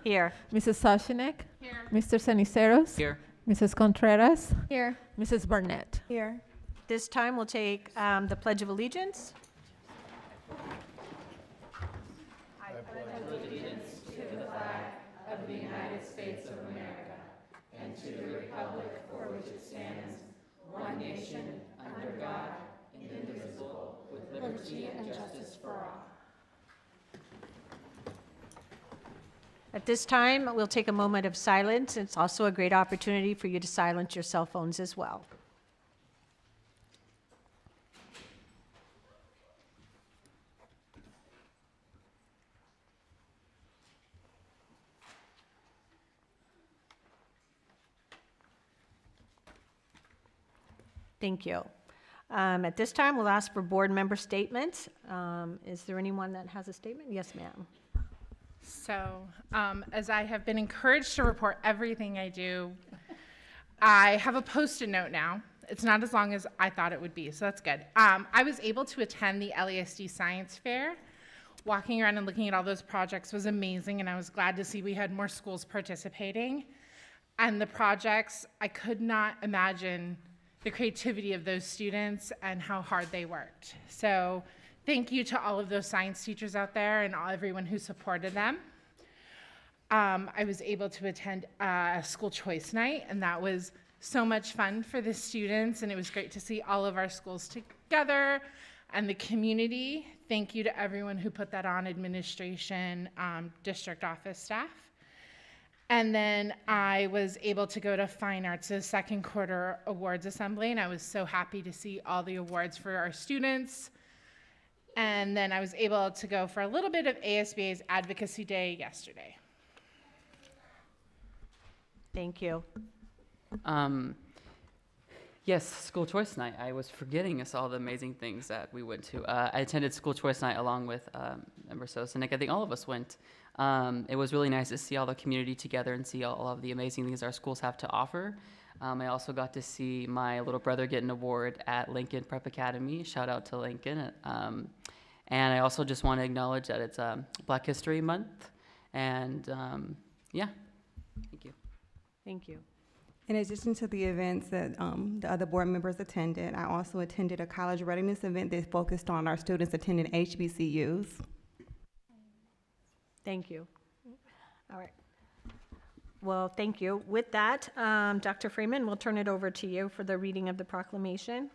Here. Mrs. Soshinek? Here. Mr. Ceniceros? Here. Mrs. Contreras? Here. Mrs. Burnett? Here. This time we'll take the Pledge of Allegiance. Liberty and justice for all. At this time, we'll take a moment of silence. It's also a great opportunity for you to silence your cell phones as well. Thank you. At this time, we'll ask for board member statements. Is there anyone that has a statement? Yes, ma'am. So, as I have been encouraged to report everything I do, I have a Post-it note now. It's not as long as I thought it would be, so that's good. I was able to attend the LASD Science Fair. Walking around and looking at all those projects was amazing, and I was glad to see we had more schools participating. And the projects, I could not imagine the creativity of those students and how hard they worked. So thank you to all of those science teachers out there and everyone who supported them. I was able to attend a school choice night, and that was so much fun for the students, and it was great to see all of our schools together and the community. Thank you to everyone who put that on, administration, district office staff. And then I was able to go to Fine Arts' second quarter awards assembly, and I was so happy to see all the awards for our students. And then I was able to go for a little bit of ASBA's Advocacy Day yesterday. Thank you. Yes, school choice night. I was forgetting us all the amazing things that we went to. I attended school choice night along with Member Sosinick. I think all of us went. It was really nice to see all the community together and see all of the amazing things our schools have to offer. I also got to see my little brother get an award at Lincoln Prep Academy. Shout out to Lincoln. And I also just want to acknowledge that it's Black History Month. And yeah, thank you. Thank you. In addition to the events that the other board members attended, I also attended a college readiness event that focused on our students attending HBCUs. Thank you. All right. Well, thank you. With that, Dr. Freeman, we'll turn it over to you for the reading of the proclamation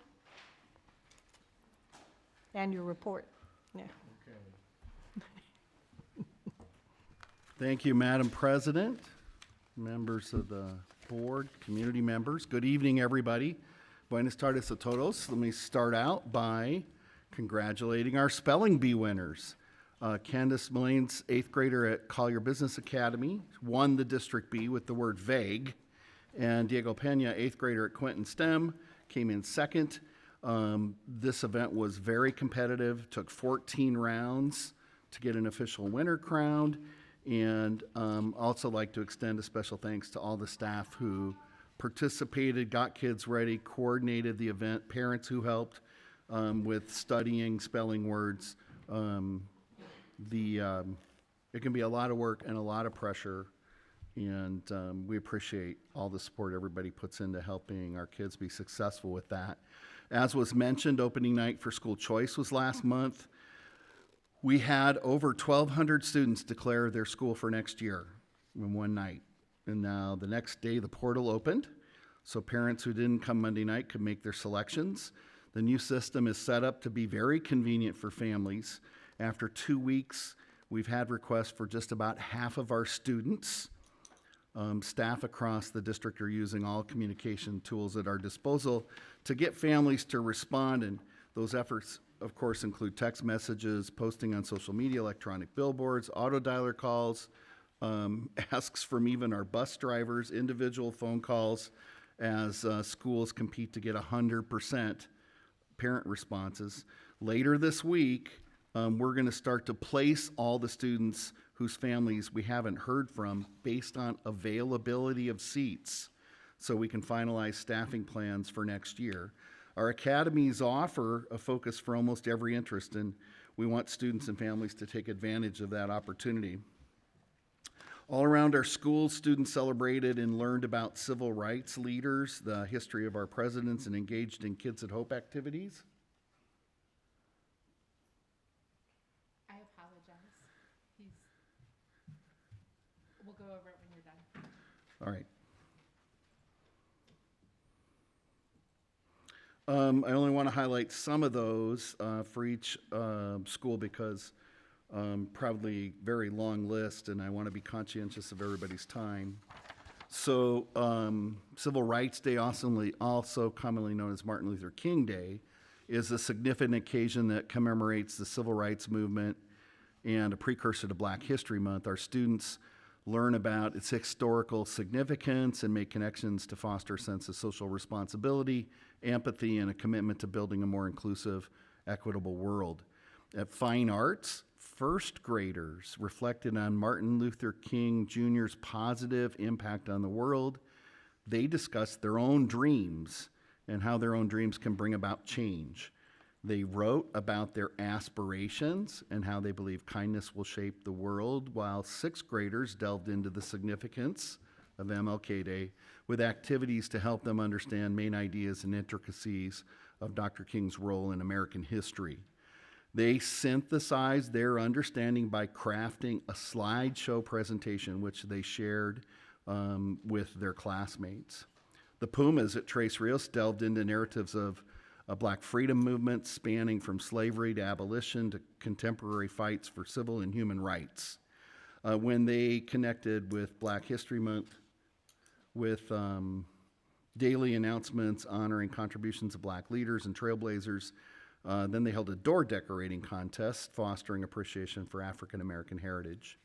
and your report. Yeah. Okay. Thank you, Madam President, members of the board, community members. Good evening, everybody. Buenas tardes a todos. Let me start out by congratulating our spelling bee winners. Candace Mullane's 8th grader at Collier Business Academy won the District B with the word vague, and Diego Pena, 8th grader at Quentin STEM, came in second. This event was very competitive, took 14 rounds to get an official winner crowned, and also like to extend a special thanks to all the staff who participated, got kids ready, coordinated the event, parents who helped with studying, spelling words. It can be a lot of work and a lot of pressure, and we appreciate all the support everybody puts into helping our kids be successful with that. As was mentioned, opening night for school choice was last month. We had over 1,200 students declare their school for next year in one night. And now the next day the portal opened, so parents who didn't come Monday night could make their selections. The new system is set up to be very convenient for families. After 2 weeks, we've had requests for just about half of our students. Staff across the district are using all communication tools at our disposal to get families to respond, and those efforts, of course, include text messages, posting on social media, electronic billboards, auto dialer calls, asks from even our bus drivers, individual phone calls, as schools compete to get 100% parent responses. Later this week, we're going to start to place all the students whose families we haven't heard from based on availability of seats, so we can finalize staffing plans for next year. Our academies offer a focus for almost every interest, and we want students and families to take advantage of that opportunity. All around our schools, students celebrated and learned about civil rights leaders, the history of our presidents, and engaged in Kids at Hope activities. I apologize. We'll go over it when you're done. All right. I only want to highlight some of those for each school because probably very long list, and I want to be conscientious of everybody's time. So, Civil Rights Day, also commonly known as Martin Luther King Day, is a significant occasion that commemorates the civil rights movement and a precursor to Black History Month. Our students learn about its historical significance and make connections to foster a sense of social responsibility, empathy, and a commitment to building a more inclusive, equitable world. At Fine Arts, first graders reflected on Martin Luther King Jr.'s positive impact on the world. They discussed their own dreams and how their own dreams can bring about change. They wrote about their aspirations and how they believe kindness will shape the world, while sixth graders delved into the significance of MLK Day with activities to help them understand main ideas and intricacies of Dr. King's role in American history. They synthesized their understanding by crafting a slideshow presentation, which they shared with their classmates. The Pumas at Tres Rios delved into narratives of a Black freedom movement spanning from slavery to abolition to contemporary fights for civil and human rights. When they connected with Black History Month with daily announcements honoring contributions of Black leaders and trailblazers, then they held a door decorating contest fostering appreciation for African American heritage.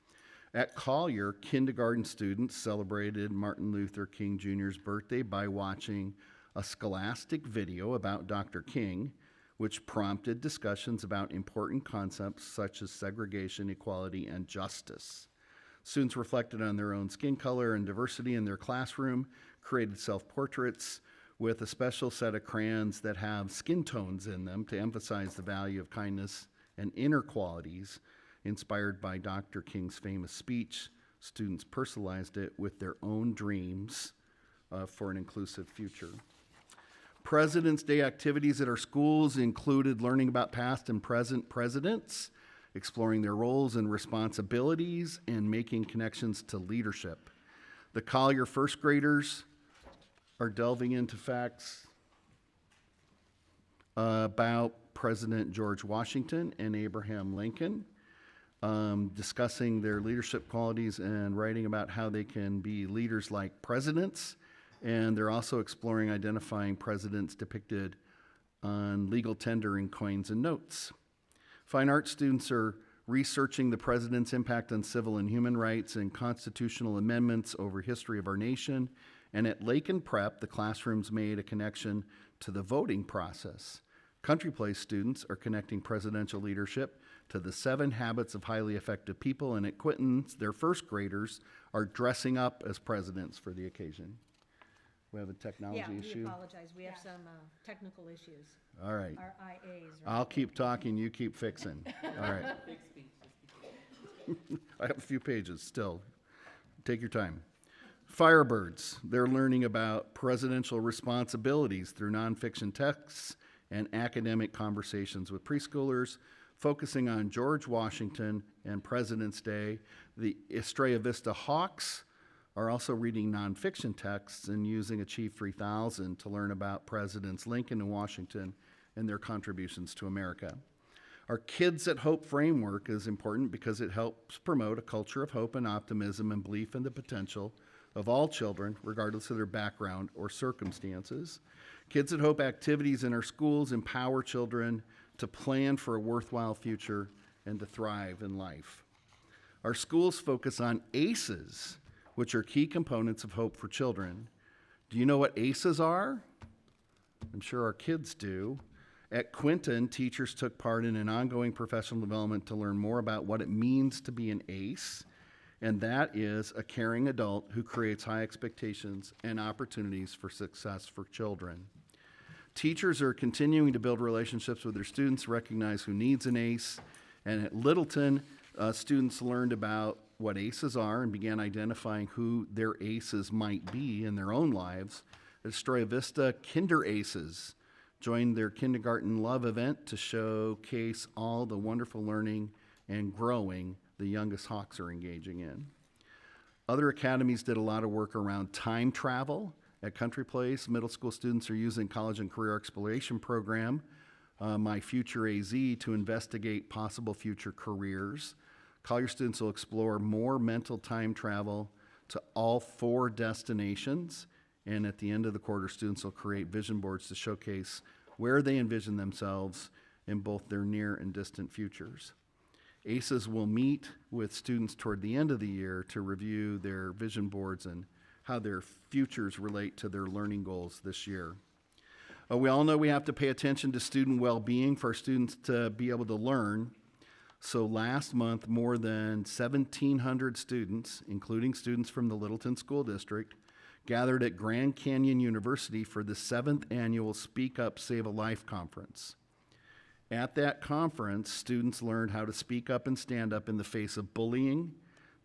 At Collier, kindergarten students celebrated Martin Luther King Jr.'s birthday by watching a scholastic video about Dr. King, which prompted discussions about important concepts such as segregation, equality, and justice. Students reflected on their own skin color and diversity in their classroom, created self-portraits with a special set of crayons that have skin tones in them to emphasize the value of kindness and inner qualities inspired by Dr. King's famous speech. Students personalized it with their own dreams for an inclusive future. President's Day activities at our schools included learning about past and present presidents, exploring their roles and responsibilities, and making connections to leadership. The Collier first graders are delving into facts about President George Washington and Abraham Lincoln, discussing their leadership qualities and writing about how they can be leaders like presidents. And they're also exploring identifying presidents depicted on legal tender in coins and notes. Fine arts students are researching the president's impact on civil and human rights and constitutional amendments over history of our nation. And at Lakin Prep, the classrooms made a connection to the voting process. Country Place students are connecting presidential leadership to the 7 habits of highly effective people. And at Quinton's, their first graders are dressing up as presidents for the occasion. We have a technology issue. We apologize. We have some technical issues. All right. Our IAs. I'll keep talking, you keep fixing. All right. I have a few pages still. Take your time. Firebirds, they're learning about presidential responsibilities through nonfiction texts and academic conversations with preschoolers, focusing on George Washington and President's Day. The Estrella Vista Hawks are also reading nonfiction texts and using Achieve 3000 to learn about Presidents Lincoln and Washington and their contributions to America. Our Kids at Hope framework is important because it helps promote a culture of hope and optimism and belief in the potential of all children, regardless of their background or circumstances. Kids at Hope activities in our schools empower children to plan for a worthwhile future and to thrive in life. Our schools focus on ACEs, which are key components of hope for children. Do you know what ACEs are? I'm sure our kids do. At Quinton, teachers took part in an ongoing professional development to learn more about what it means to be an ACE, and that is a caring adult who creates high expectations and opportunities for success for children. Teachers are continuing to build relationships with their students, recognize who needs an ACE, and at Littleton, students learned about what ACEs are and began identifying who their ACEs might be in their own lives, Estrella Vista Kinder Aces joined their Kindergarten Love event to showcase all the wonderful learning and growing the youngest Hawks are engaging in. Other academies did a lot of work around time travel. At Country Place, middle school students are using College and Career Exploration Program, My Future AZ, to investigate possible future careers. Collier students will explore more mental time travel to all 4 destinations. And at the end of the quarter, students will create vision boards to showcase where they envision themselves in both their near and distant futures. ACEs will meet with students toward the end of the year to review their vision boards and how their futures relate to their learning goals this year. We all know we have to pay attention to student well-being for our students to be able to learn. So last month, more than 1,700 students, including students from the Littleton School District, gathered at Grand Canyon University for the 7th annual Speak Up, Save a Life conference. At that conference, students learned how to speak up and stand up in the face of bullying,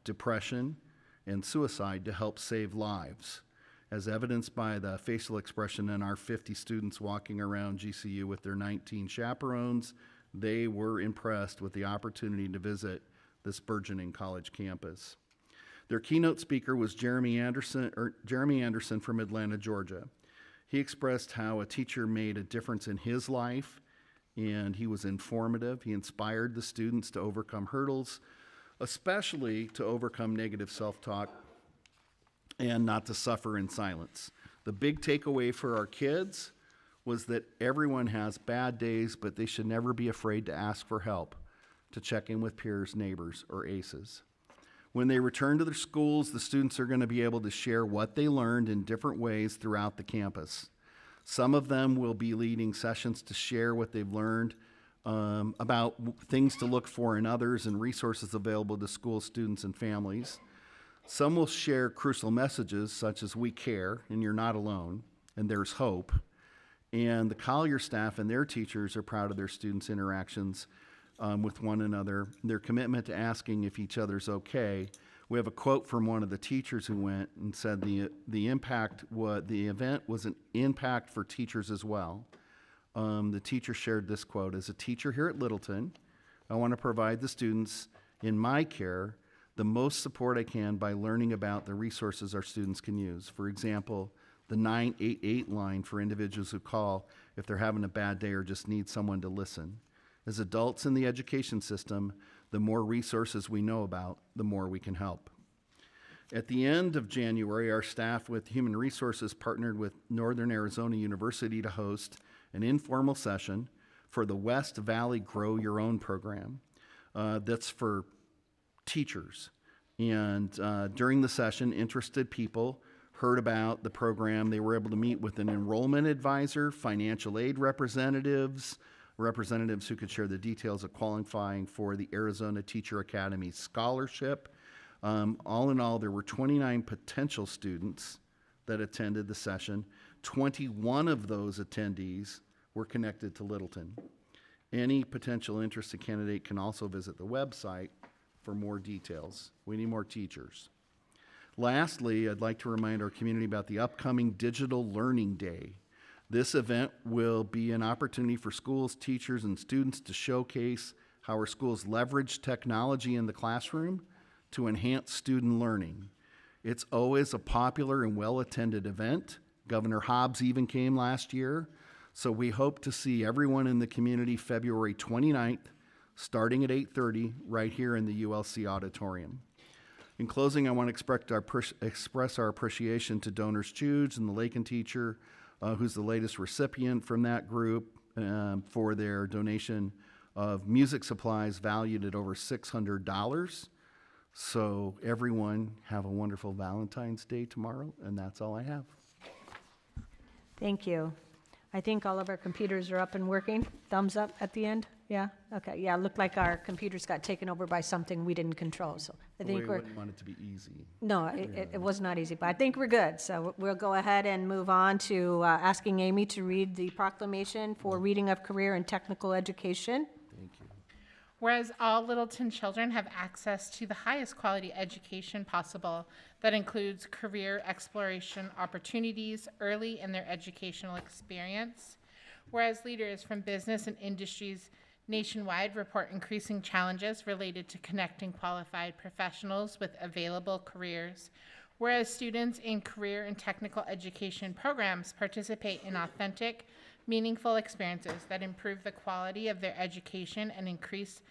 depression, and suicide to help save lives, as evidenced by the facial expression in our 50 students walking around GCU with their 19 chaperones. They were impressed with the opportunity to visit this burgeoning college campus. Their keynote speaker was Jeremy Anderson from Atlanta, Georgia. He expressed how a teacher made a difference in his life, and he was informative. He inspired the students to overcome hurdles, especially to overcome negative self-talk and not to suffer in silence. The big takeaway for our kids was that everyone has bad days, but they should never be afraid to ask for help, to check in with peers, neighbors, or ACEs. When they return to their schools, the students are going to be able to share what they learned in different ways throughout the campus. Some of them will be leading sessions to share what they've learned about things to look for in others and resources available to school students and families. Some will share crucial messages such as "we care" and "you're not alone" and "there's hope." And the Collier staff and their teachers are proud of their students' interactions with one another, their commitment to asking if each other's okay. We have a quote from one of the teachers who went and said the event was an impact for teachers as well. The teacher shared this quote: "As a teacher here at Littleton, I want to provide the students in my care the most support I can by learning about the resources our students can use. For example, the 988 line for individuals who call if they're having a bad day or just need someone to listen. As adults in the education system, the more resources we know about, the more we can help." At the end of January, our staff with Human Resources partnered with Northern Arizona University to host an informal session for the West Valley Grow Your Own program. That's for teachers. And during the session, interested people heard about the program. They were able to meet with an enrollment advisor, financial aid representatives who could share the details of qualifying for the Arizona Teacher Academy Scholarship. All in all, there were 29 potential students that attended the session. 21 of those attendees were connected to Littleton. Any potential interested candidate can also visit the website for more details. We need more teachers. Lastly, I'd like to remind our community about the upcoming Digital Learning Day. This event will be an opportunity for schools, teachers, and students to showcase how our schools leverage technology in the classroom to enhance student learning. It's always a popular and well-attended event. Governor Hobbs even came last year. So we hope to see everyone in the community February 29th, starting at 8:30, right here in the ULC auditorium. In closing, I want to express our appreciation to Donors Choose and the Lakin teacher, who's the latest recipient from that group, for their donation of music supplies valued at over $600. So everyone have a wonderful Valentine's Day tomorrow, and that's all I have. Thank you. I think all of our computers are up and working. Thumbs up at the end? Yeah? Okay, yeah, it looked like our computers got taken over by something we didn't control, so I think We we're... wouldn't want it to be easy. No, it was not easy, but I think we're good. So we'll go ahead and move on to asking Amy to read the proclamation for reading of career and technical education. Thank you. Whereas all Littleton children have access to the highest quality education possible that includes career exploration opportunities early in their educational experience. Whereas leaders from business and industries nationwide report increasing challenges related to connecting qualified professionals with available careers. Whereas students in career and technical education programs participate in authentic, meaningful experiences that improve the quality of their education and increase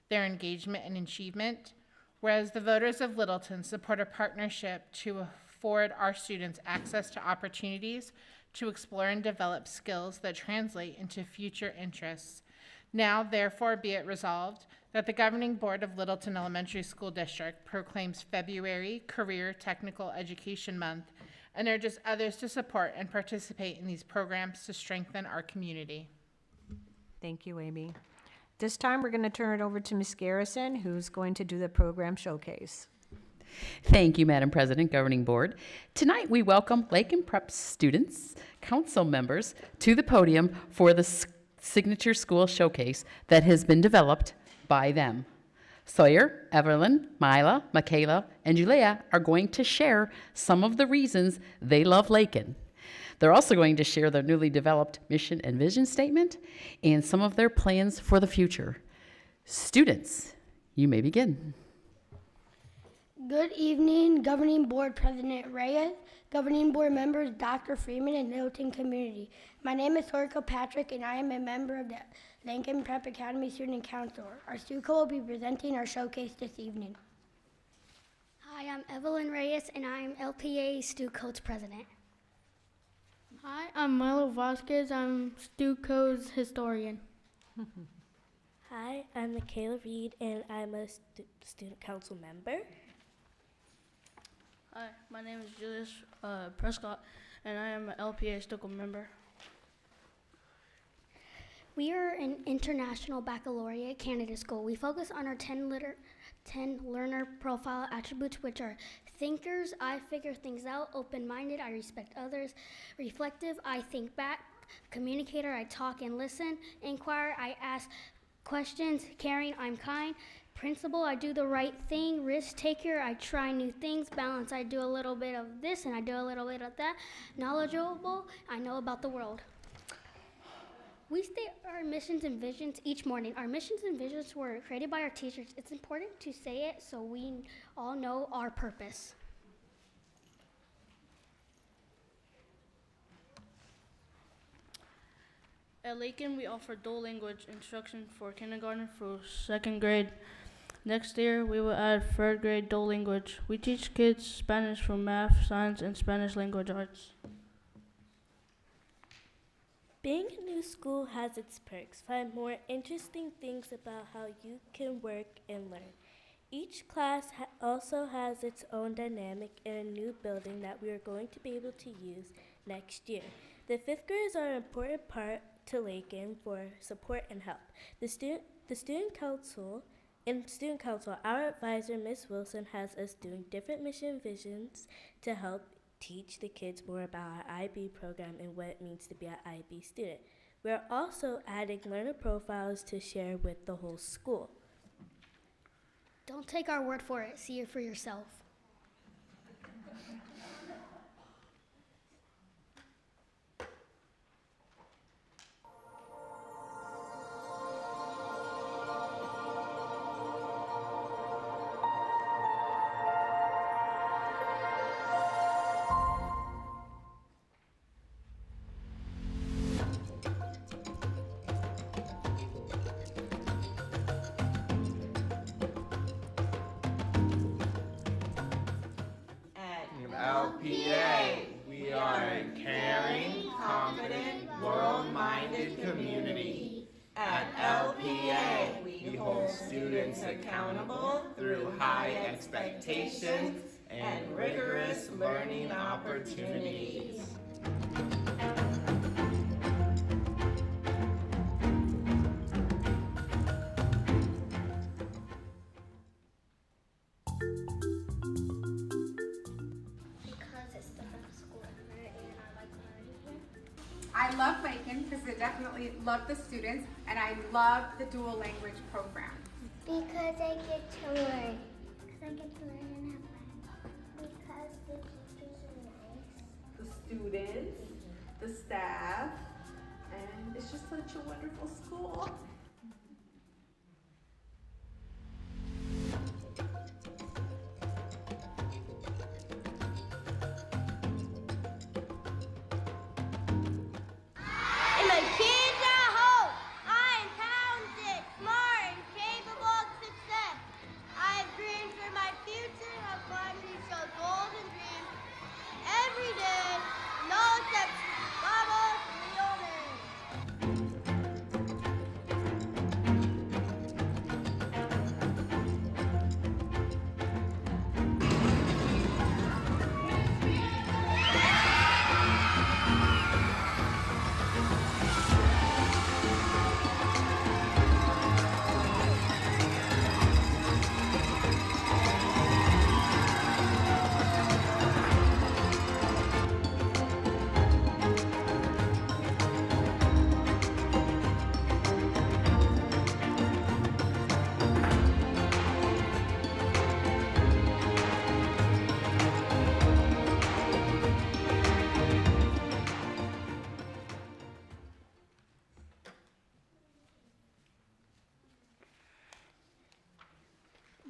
their engagement and achievement. Whereas the voters of Littleton support a partnership to afford our students access to opportunities to explore and develop skills that translate into future interests. Now, therefore, be it resolved that the Governing Board of Littleton Elementary School District proclaims February Career Technical Education Month and urges others to support and participate in these programs to strengthen our community. Thank you, Amy. This time, we're going to turn it over to Ms. Garrison, who's going to do the program showcase. Thank you, Madam President, Governing Board. Tonight, we welcome Lakin Prep students, council members, to the podium for the Signature School Showcase that has been developed by them. Sawyer, Evelyn, Mila, Michaela, and Julia are going to share some of the reasons they love Lakin. They're also going to share their newly developed mission and vision statement and some of their plans for the future. Students, you may begin. Good evening, Governing Board President Reyes, Governing Board members Dr. Freeman, and Littleton community. My name is Sawyer Kilpatrick, and I am a member of the Lincoln Prep Academy Student Council. Our student will be presenting our showcase this evening. Hi, I'm Evelyn Reyes, and I'm LPA Student Coach President. Hi, I'm Milo Vasquez. I'm StuCo's historian. Hi, I'm Michaela Reed, and I'm a student council member. Hi, my name is Julius Prescott, and I am an LPA Stucco member. We are an international baccalaureate candidate school. We focus on our 10 learner profile attributes, which are thinkers, I figure things out, open-minded, I respect others, reflective, I think back, communicator, I talk and listen, inquire, I ask questions, caring, I'm kind, principle, I do the right thing, risk taker, I try new things, balance, I do a little bit of this and I do a little bit of that, knowledgeable, I know about the world. We state our missions and visions each morning. Our missions and visions were created by our teachers. It's important to say it so we all know our purpose. At Lakin, we offer dual language instruction for kindergarten through 2nd grade. Next year, we will add 3rd grade dual language. We teach kids Spanish for math, science, and Spanish language arts. Being a new school has its perks. Find more interesting things about how you can work and learn. Each class also has its own dynamic in a new building that we are going to be able to use next year. The 5th graders are an important part to Lakin for support and help. The student council, our advisor, Ms. Wilson, has us doing different mission visions to help teach the kids more about our IB program and what it means to be an IB student. We are also adding learner profiles to share with the whole school. Don't take our word for it, see it for yourself. LPA, we are a caring, confident, world-minded community. At LPA, we hold students accountable through high expectations and rigorous learning opportunities. I love Lakin because I definitely love the students, and I love the dual language program. Because I get to learn. Because I get to learn and have fun. Because the teachers are nice. The students, the staff, and it's just such a wonderful school. And my kids at home, I am talented, smart, and capable of success. I have dreams for my future and have planned to reach those goals and dreams every day. No exception. Vamos, Leones!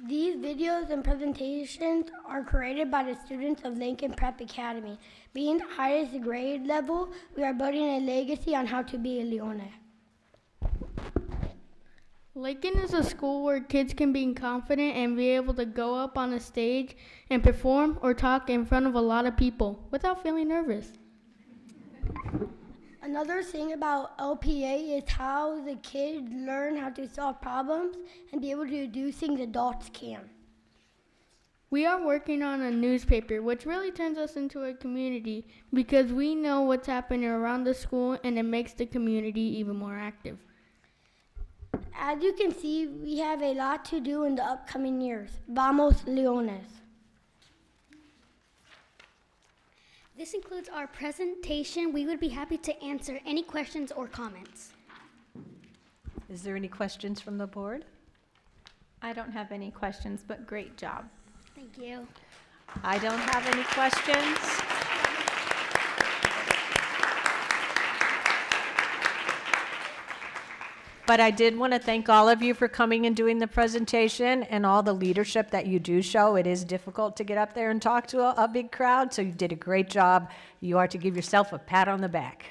These videos and presentations are created by the students of Lincoln Prep Academy. Being the highest grade level, we are building a legacy on how to be a Leone. Lincoln is a school where kids can be confident and be able to go up on a stage and perform or talk in front of a lot of people without feeling nervous. Another thing about LPA is how the kids learn how to solve problems and be able to do things adults can. We are working on a newspaper, which really turns us into a community because we know what's happening around the school and it makes the community even more active. As you can see, we have a lot to do in the upcoming years. Vamos, Leones! This includes our presentation. We would be happy to answer any questions or comments. Is there any questions from the board? I don't have any questions, but great job. Thank you. I don't have any questions. But I did want to thank all of you for coming and doing the presentation and all the leadership that you do show. It is difficult to get up there and talk to a big crowd, so you did a great job. You are to give yourself a pat on the back.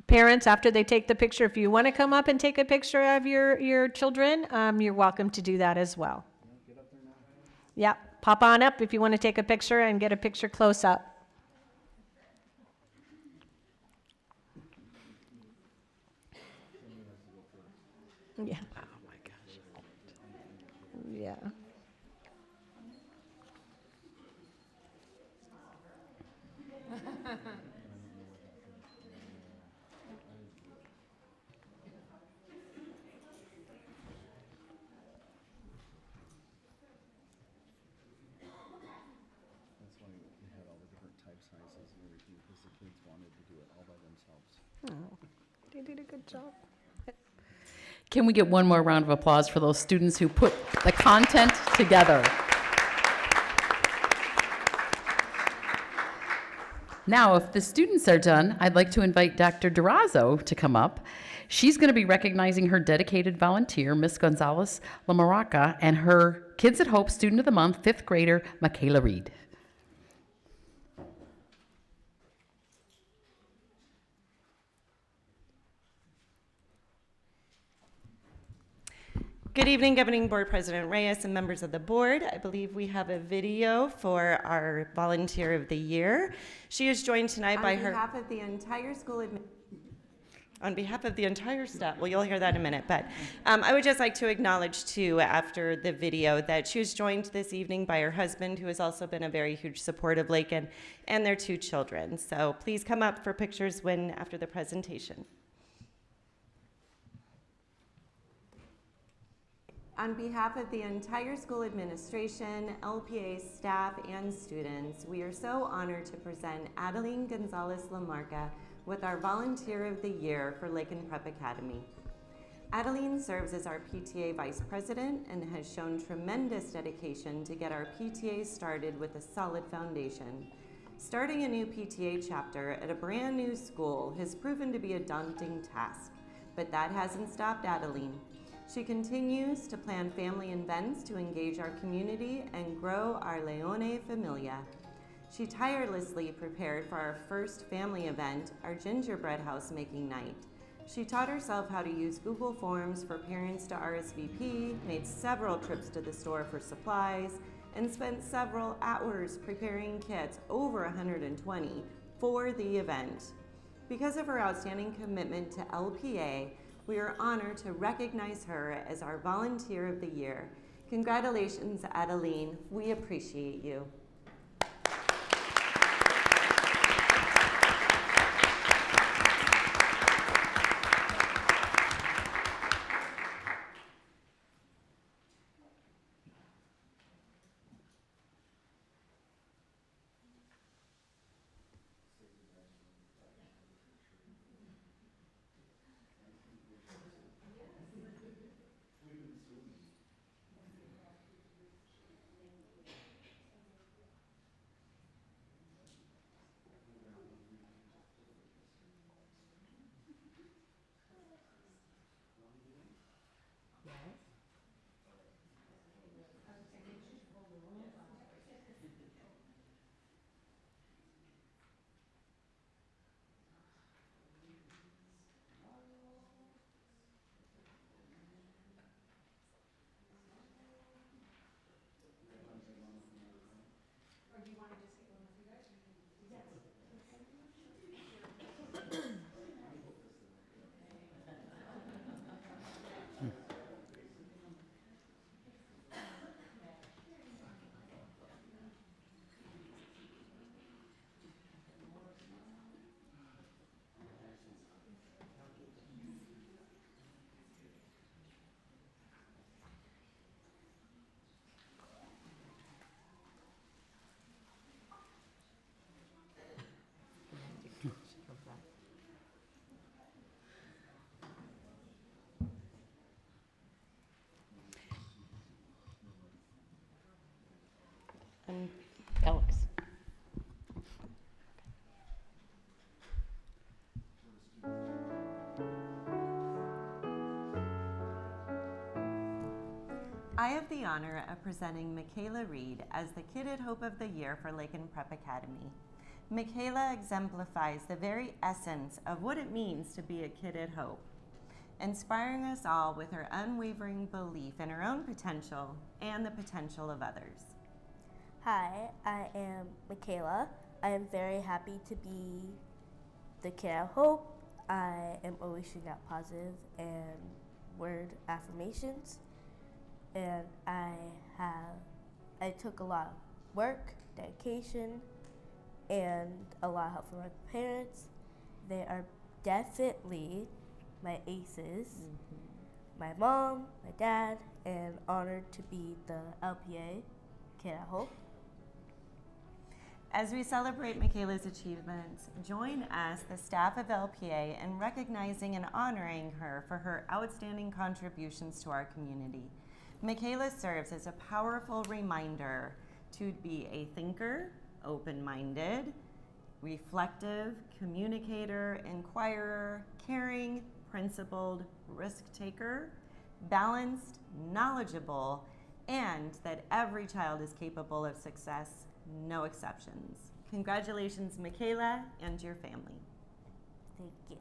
Parents, after they take the picture, if you want to come up and take a picture of your children, you're welcome to do that as well. Yeah, pop on up if you want to take a picture and get a picture close up. Yeah. Oh my gosh. Yeah. They did a good job. Can we get one more round of applause for those students who put the content together? Now, if the students are done, I'd like to invite Dr. Durazo to come up. She's going to be recognizing her dedicated volunteer, Miss Gonzalez Lamaraca, and her Kids at Hope Student of the Month, 5th grader, Michaela Reed. Good evening, Governing Board President Reyes and members of the board. I believe we have a video for our Volunteer of the Year. She is joined tonight by her... On behalf of the entire school on behalf of the entire staff, well, you'll hear that in a minute, but I would just like to acknowledge, too, after the video, that she was joined this evening by her husband, who has also been a very huge support of Lakin, and their 2 children. So please come up for pictures after the presentation. On behalf of the entire school administration, LPA staff, and students, we are so honored to present Adeline Gonzalez Lamarca with our Volunteer of the Year for Lakin Prep Academy. Adeline serves as our PTA Vice President and has shown tremendous dedication to get our PTA started with a solid foundation. Starting a new PTA chapter at a brand new school has proven to be a daunting task, but that hasn't stopped Adeline. She continues to plan family events to engage our community and grow our Leone Familia. She tirelessly prepared for our first family event, our gingerbread house making night. She taught herself how to use Google Forms for parents to RSVP, made several trips to the store for supplies, and spent several hours preparing kits, over 120, for the event. Because of her outstanding commitment to LPA, we are honored to recognize her as our Volunteer of the Year. Congratulations, Adeline. We appreciate you. Alex. I have the honor of presenting Michaela Reed as the Kid at Hope of the Year for Lakin Prep Academy. Michaela exemplifies the very essence of what it means to be a kid at hope, inspiring us all with her unwavering belief in her own potential and the potential of others. Hi, I am Michaela. I am very happy to be the Kid of Hope. I am always shooting out positive and word affirmations. And I took a lot of work, dedication, and a lot of help from my parents. They are definitely my aces. My mom, my dad, and honored to be the LPA Kid at Hope. As we celebrate Michaela's achievements, join us, the staff of LPA, in recognizing and honoring her for her outstanding contributions to our community. Michaela serves as a powerful reminder to be a thinker, open-minded, reflective, communicator, inquirer, caring, principled, risk-taker, balanced, knowledgeable, and that every child is capable of success, no exceptions. Congratulations, Michaela, and your family. Thank you.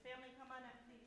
Family, come on up, please.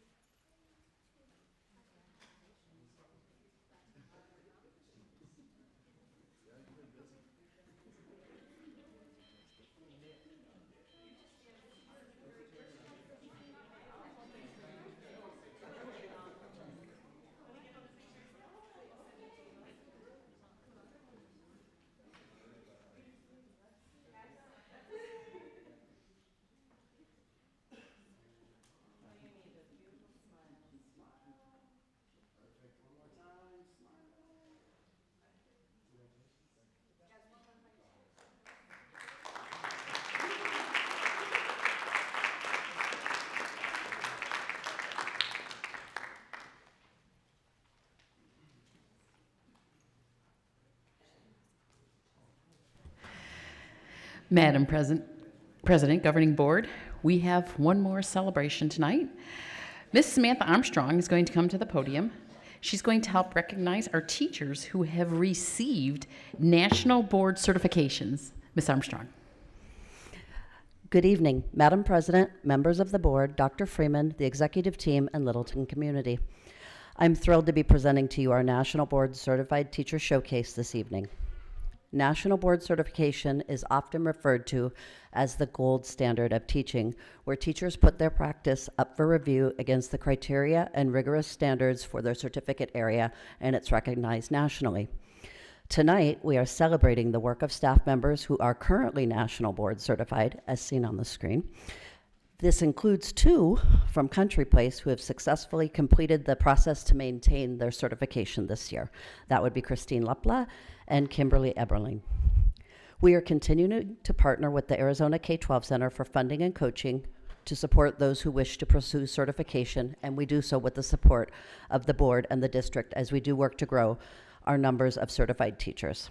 Madam President, Governing Board, we have one more celebration tonight. Miss Samantha Armstrong is going to come to the podium. She's going to help recognize our teachers who have received national board certifications. Miss Armstrong. Good evening, Madam President, members of the board, Dr. Freeman, the executive team, and Littleton community. I'm thrilled to be presenting to you our National Board Certified Teacher Showcase this evening. National Board Certification is often referred to as the gold standard of teaching, where teachers put their practice up for review against the criteria and rigorous standards for their certificate area, and it's recognized nationally. Tonight, we are celebrating the work of staff members who are currently National Board Certified, as seen on the screen. This includes 2 from Country Place who have successfully completed the process to maintain their certification this year. That would be Christine Lepla and Kimberly Eberling. We are continuing to partner with the Arizona K-12 Center for funding and coaching to support those who wish to pursue certification, and we do so with the support of the board and the district as we do work to grow our numbers of certified teachers.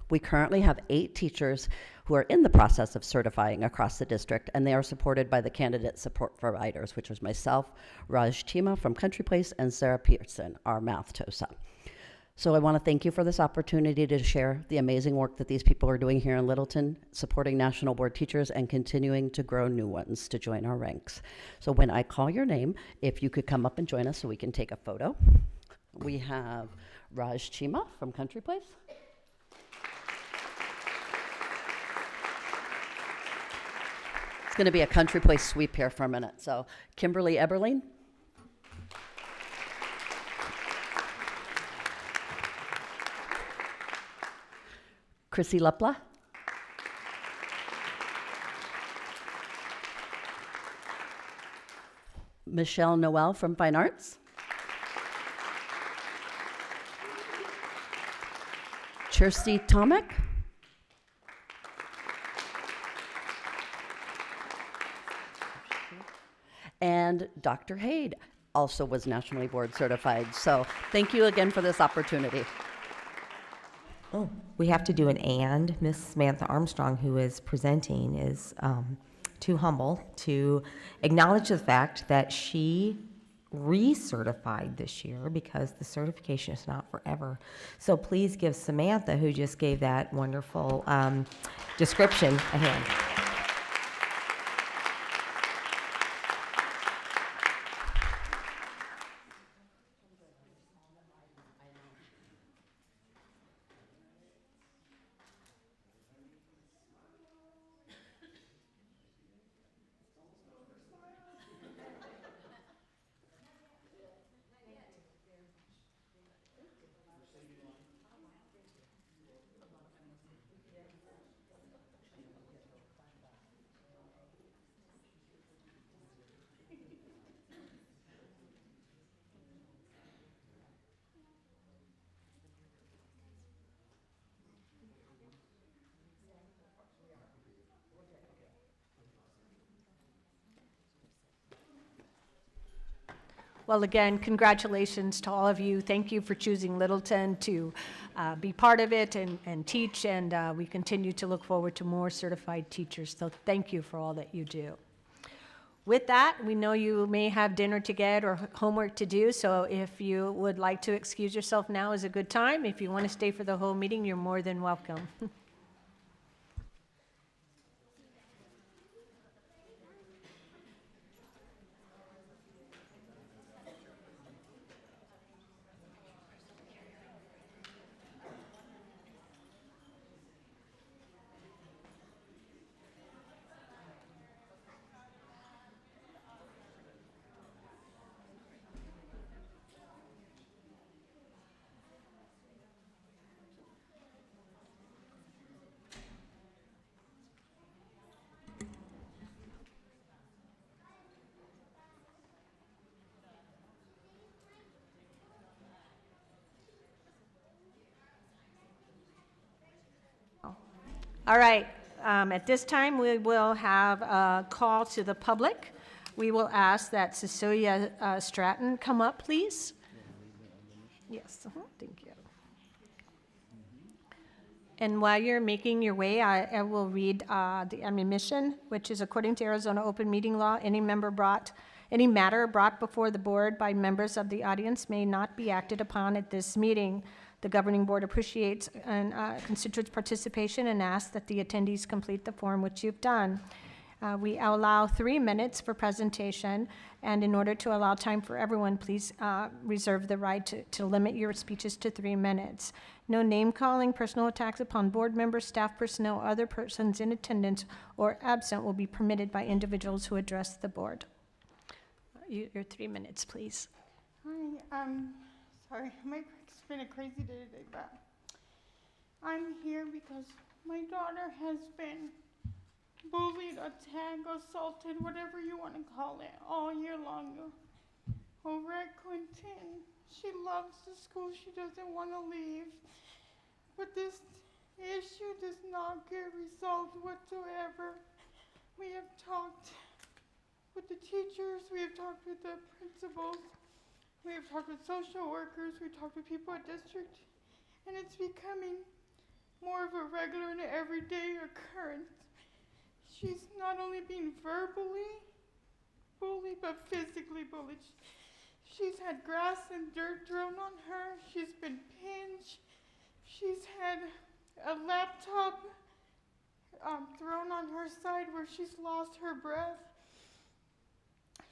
We currently have 8 teachers who are in the process of certifying across the district, and they are supported by the candidate support providers, which is myself, Raj Chima from Country Place, and Sarah Pearson, our math TOSA. So I want to thank you for this opportunity to share the amazing work that these people are doing here in Littleton, supporting National Board teachers and continuing to grow new ones to join our ranks. So when I call your name, if you could come up and join us so we can take a photo. We have Raj Chima from Country Place. It's going to be a Country Place sweep here for a minute. So Kimberly Eberling. Chrissy Lepla. Michelle Noel from Fine Arts. Kirsty Tomek. And Dr. Haid also was nationally board certified. So thank you again for this opportunity. Oh, we have to do an and. Miss Samantha Armstrong, who is presenting, is too humble to acknowledge the fact that she recertified this year because the certification is not forever. So please give Samantha, who just gave that wonderful description, a hand. Well, again, congratulations to all of you. Thank you for choosing Littleton to be part of it and teach, and we continue to look forward to more certified teachers. So thank you for all that you do. With that, we know you may have dinner to get or homework to do, so if you would like to excuse yourself, now is a good time. If you want to stay for the whole meeting, you're more than welcome. All right, at this time, we will have a call to the public. We will ask that Cecilia Stratton come up, please. Yes, thank you. And while you're making your way, I will read the admonition, which is according to Arizona open meeting law, any matter brought before the board by members of the audience may not be acted upon at this meeting. The governing board appreciates constituents' participation and asks that the attendees complete the form, which you've done. We allow 3 minutes for presentation, and in order to allow time for everyone, please reserve the right to limit your speeches to 3 minutes. No name-calling, personal attacks upon board members, staff personnel, or other persons in attendance or absent will be permitted by individuals who address the board. Your 3 minutes, please. Hi, sorry, it's been a crazy day today, but I'm here because my daughter has been bullied, attacked, assaulted, whatever you want to call it, all year long over at Clinton. She loves the school, she doesn't want to leave, but this issue does not get resolved whatsoever. We have talked with the teachers, we have talked with the principals, we have talked with social workers, we talked with people at district, and it's becoming more of a regular and everyday occurrence. She's not only being verbally bullied, but physically bullied. She's had grass and dirt thrown on her. She's been pinched. She's had a laptop thrown on her side where she's lost her breath.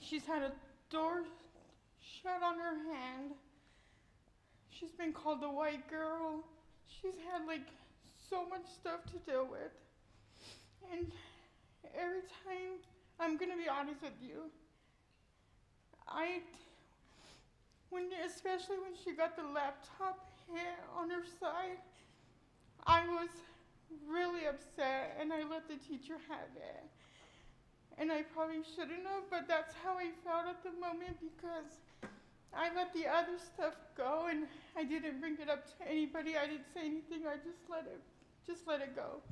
She's had a door shut on her hand. She's been called a white girl. She's had like so much stuff to deal with. And every time, I'm gonna be honest with you, especially when she got the laptop hit on her side, I was really upset and I let the teacher have it. And I probably shouldn't have, but that's how I felt at the moment because I let the other stuff go and I didn't bring it up to anybody. I didn't say anything, I just let it go.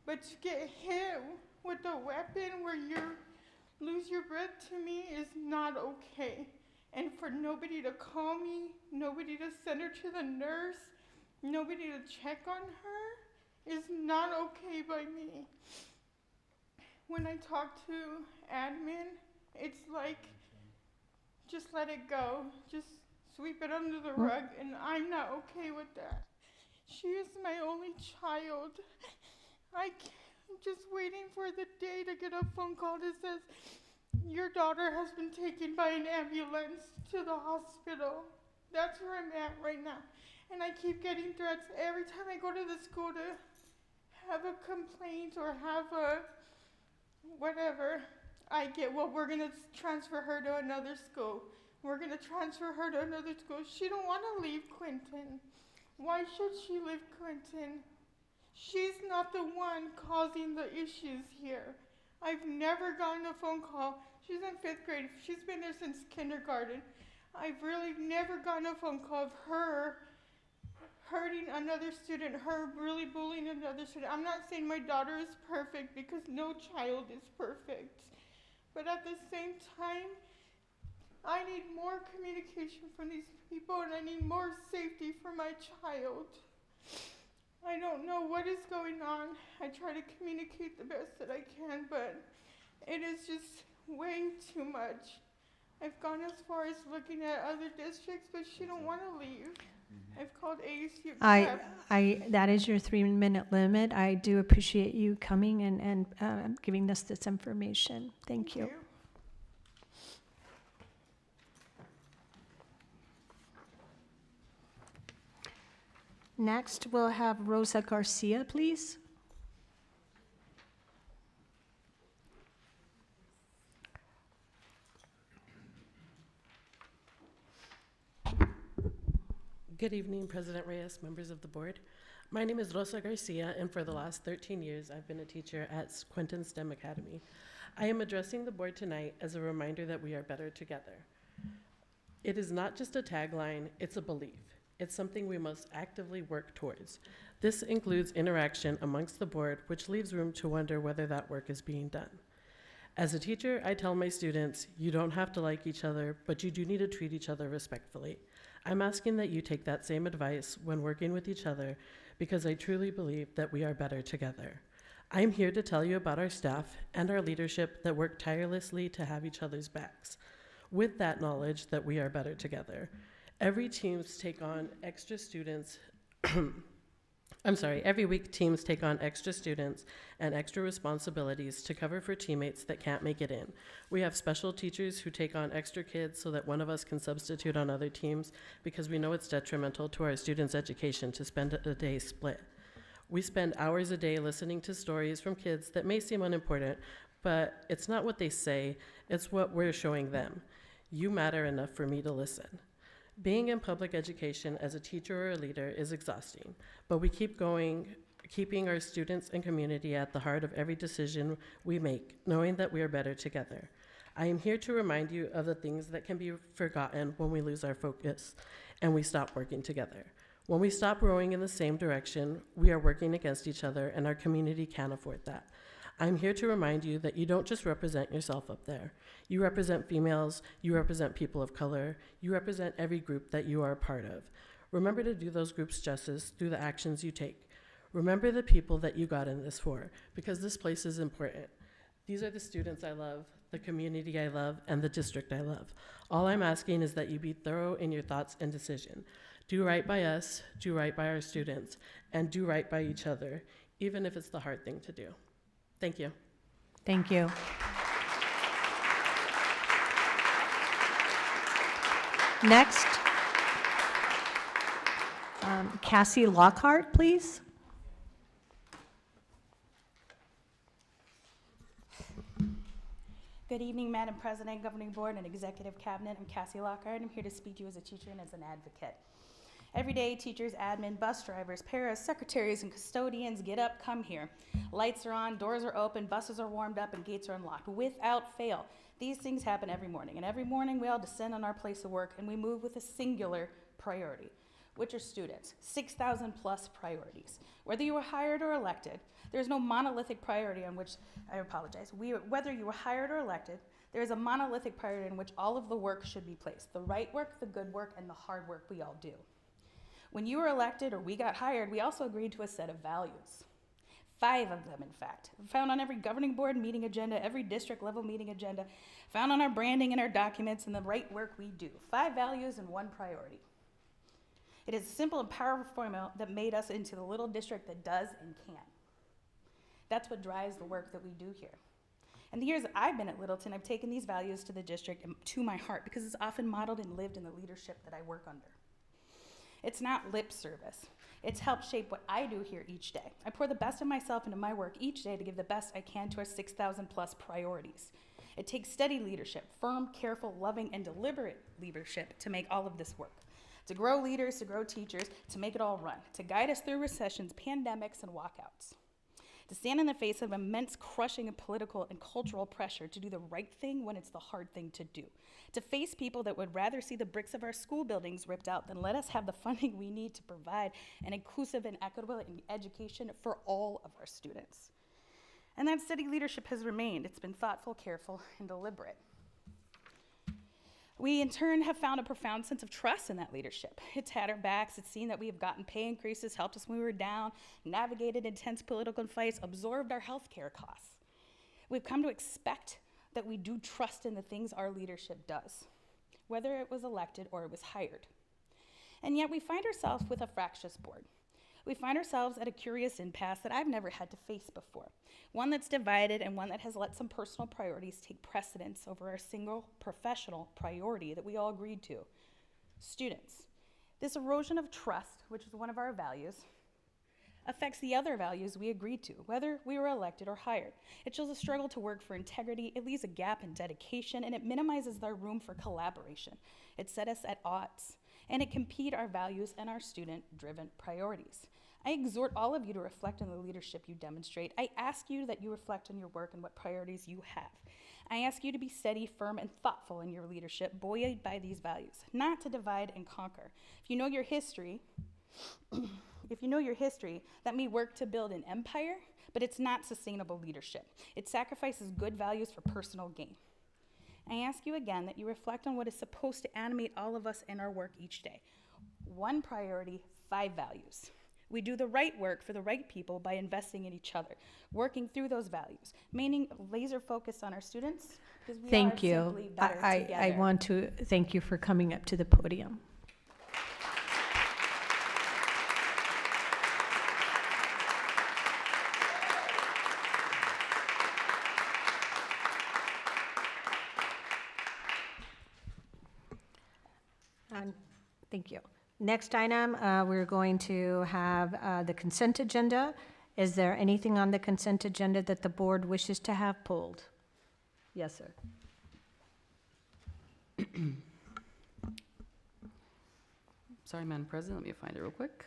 But to get hit with a weapon where you lose your breath, to me is not okay. And for nobody to call me, nobody to send her to the nurse, nobody to check on her is not okay by me. When I talk to admin, it's like, just let it go. Just sweep it under the rug, and I'm not okay with that. She is my only child. I'm just waiting for the day to get a phone call that says, your daughter has been taken by an ambulance to the hospital. That's where I'm at right now. And I keep getting threats every time I go to the school to have a complaint or have a whatever. I get, well, we're going to transfer her to another school. We're going to transfer her to another school. She don't want to leave Clinton. Why should she leave Clinton? She's not the one causing the issues here. I've never gotten a phone call. She's in 5th grade. She's been there since kindergarten. I've really never gotten a phone call of her hurting another student, her really bullying another student. I'm not saying my daughter is perfect because no child is perfect. But at the same time, I need more communication from these people and I need more safety for my child. I don't know what is going on. I try to communicate the best that I can, but it is just way too much. I've gone as far as looking at other districts, but she don't want to leave. I've called ASU. That is your 3-minute limit. I do appreciate you coming and giving us this information. Thank you. Next, we'll have Rosa Garcia, please. Good evening, President Reyes, members of the board. My name is Rosa Garcia, and for the last 13 years, I've been a teacher at Quentin STEM Academy. I am addressing the board tonight as a reminder that we are better together. It is not just a tagline, it's a belief. It's something we must actively work towards. This includes interaction amongst the board, which leaves room to wonder whether that work is being done. As a teacher, I tell my students, you don't have to like each other, but you do need to treat each other respectfully. I'm asking that you take that same advice when working with each other, because I truly believe that we are better together. I am here to tell you about our staff and our leadership that work tirelessly to have each other's backs. With that knowledge that we are better together, every week teams take on extra students and extra responsibilities to cover for teammates that can't make it in. We have special teachers who take on extra kids so that one of us can substitute on other teams because we know it's detrimental to our students' education to spend a day split. We spend hours a day listening to stories from kids that may seem unimportant, but it's not what they say, it's what we're showing them. You matter enough for me to listen. Being in public education as a teacher or a leader is exhausting, but we keep going, keeping our students and community at the heart of every decision we make, knowing that we are better together. I am here to remind you of the things that can be forgotten when we lose our focus and we stop working together. When we stop rowing in the same direction, we are working against each other, and our community can't afford that. I'm here to remind you that you don't just represent yourself up there. You represent females, you represent people of color, you represent every group that you are a part of. Remember to do those groups justice through the actions you take. Remember the people that you got in this for, because this place is important. These are the students I love, the community I love, and the district I love. All I'm asking is that you be thorough in your thoughts and decision. Do right by us, do right by our students, and do right by each other, even if it's the hard thing to do. Thank you. Thank you. Next, Cassie Lockhart, please. Good evening, Madam President, Governing Board, and Executive Cabinet. I'm Cassie Lockhart. I'm here to speak to you as a teacher and as an advocate. Every day, teachers, admin, bus drivers, paras, secretaries, and custodians get up, come here. Lights are on, doors are open, buses are warmed up, and gates are unlocked. Without fail, these things happen every morning. And every morning, we all descend on our place of work, and we move with a singular priority, which are students. 6,000 plus priorities. Whether you were hired or elected, there's no monolithic priority on which, I apologize, whether you were hired or elected, there is a monolithic priority in which all of the work should be placed. The right work, the good work, and the hard work we all do. When you were elected or we got hired, we also agreed to a set of values. 5 of them, in fact, found on every governing board meeting agenda, every district level meeting agenda, found on our branding and our documents and the right work we do. 5 values and 1 priority. It is a simple and powerful formula that made us into the little district that does and can. That's what drives the work that we do here. In the years that I've been at Littleton, I've taken these values to the district and to my heart because it's often modeled and lived in the leadership that I work under. It's not lip service. It's helped shape what I do here each day. I pour the best of myself into my work each day to give the best I can to our 6,000 plus priorities. It takes steady leadership, firm, careful, loving, and deliberate leadership to make all of this work. To grow leaders, to grow teachers, to make it all run, to guide us through recessions, pandemics, and walkouts. To stand in the face of immense crushing and political and cultural pressure to do the right thing when it's the hard thing to do. To face people that would rather see the bricks of our school buildings ripped out than let us have the funding we need to provide an inclusive and equitable education for all of our students. And that steady leadership has remained. It's been thoughtful, careful, and deliberate. We, in turn, have found a profound sense of trust in that leadership. It's had our backs, it's seen that we have gotten pay increases, helped us when we were down, navigated intense political fights, absorbed our health care costs. We've come to expect that we do trust in the things our leadership does, whether it was elected or it was hired. And yet we find ourselves with a fractious board. We find ourselves at a curious impasse that I've never had to face before. One that's divided and one that has let some personal priorities take precedence over our single professional priority that we all agreed to, students. This erosion of trust, which is one of our values, affects the other values we agreed to, whether we were elected or hired. It shows a struggle to work for integrity, it leaves a gap in dedication, and it minimizes our room for collaboration. It set us at odds, and it compete our values and our student-driven priorities. I exhort all of you to reflect on the leadership you demonstrate. I ask you that you reflect on your work and what priorities you have. I ask you to be steady, firm, and thoughtful in your leadership, buoyed by these values, not to divide and conquer. If you know your history, that may work to build an empire, but it's not sustainable leadership. It sacrifices good values for personal gain. I ask you again that you reflect on what is supposed to animate all of us in our work each day. 1 priority, 5 values. We do the right work for the right people by investing in each other, working through those values, meaning laser focus on our students, because we Thank are you. simply better I together. want to thank you for coming up to the podium. Thank you. Next item, we're going to have the consent agenda. Is there anything on the consent agenda that the board wishes to have pulled? Yes, sir. Sorry, Madam President, let me find it real quick.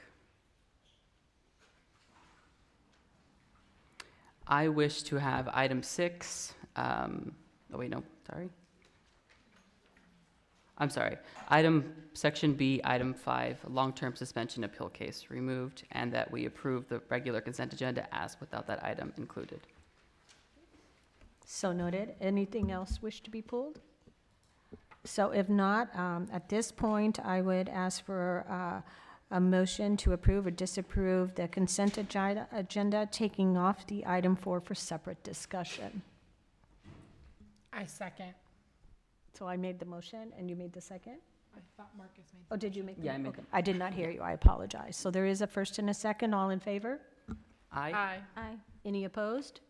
I wish to have item 6, oh wait, no, sorry. I'm sorry, section B, item 5, long-term suspension appeal case removed, and that we approve the regular consent agenda as without that item included. So noted. Anything else wish to be pulled? So if not, at this point, I would ask for a motion to approve or disapprove the consent agenda, taking off the item 4 for separate discussion. I second. So I made the motion and you made the second? I thought Marcus made. Oh, did you make the? Yeah, I made Okay. I did not hear you. I apologize. So there is a first and a second. All in favor? Aye. Aye. Aye. Any opposed?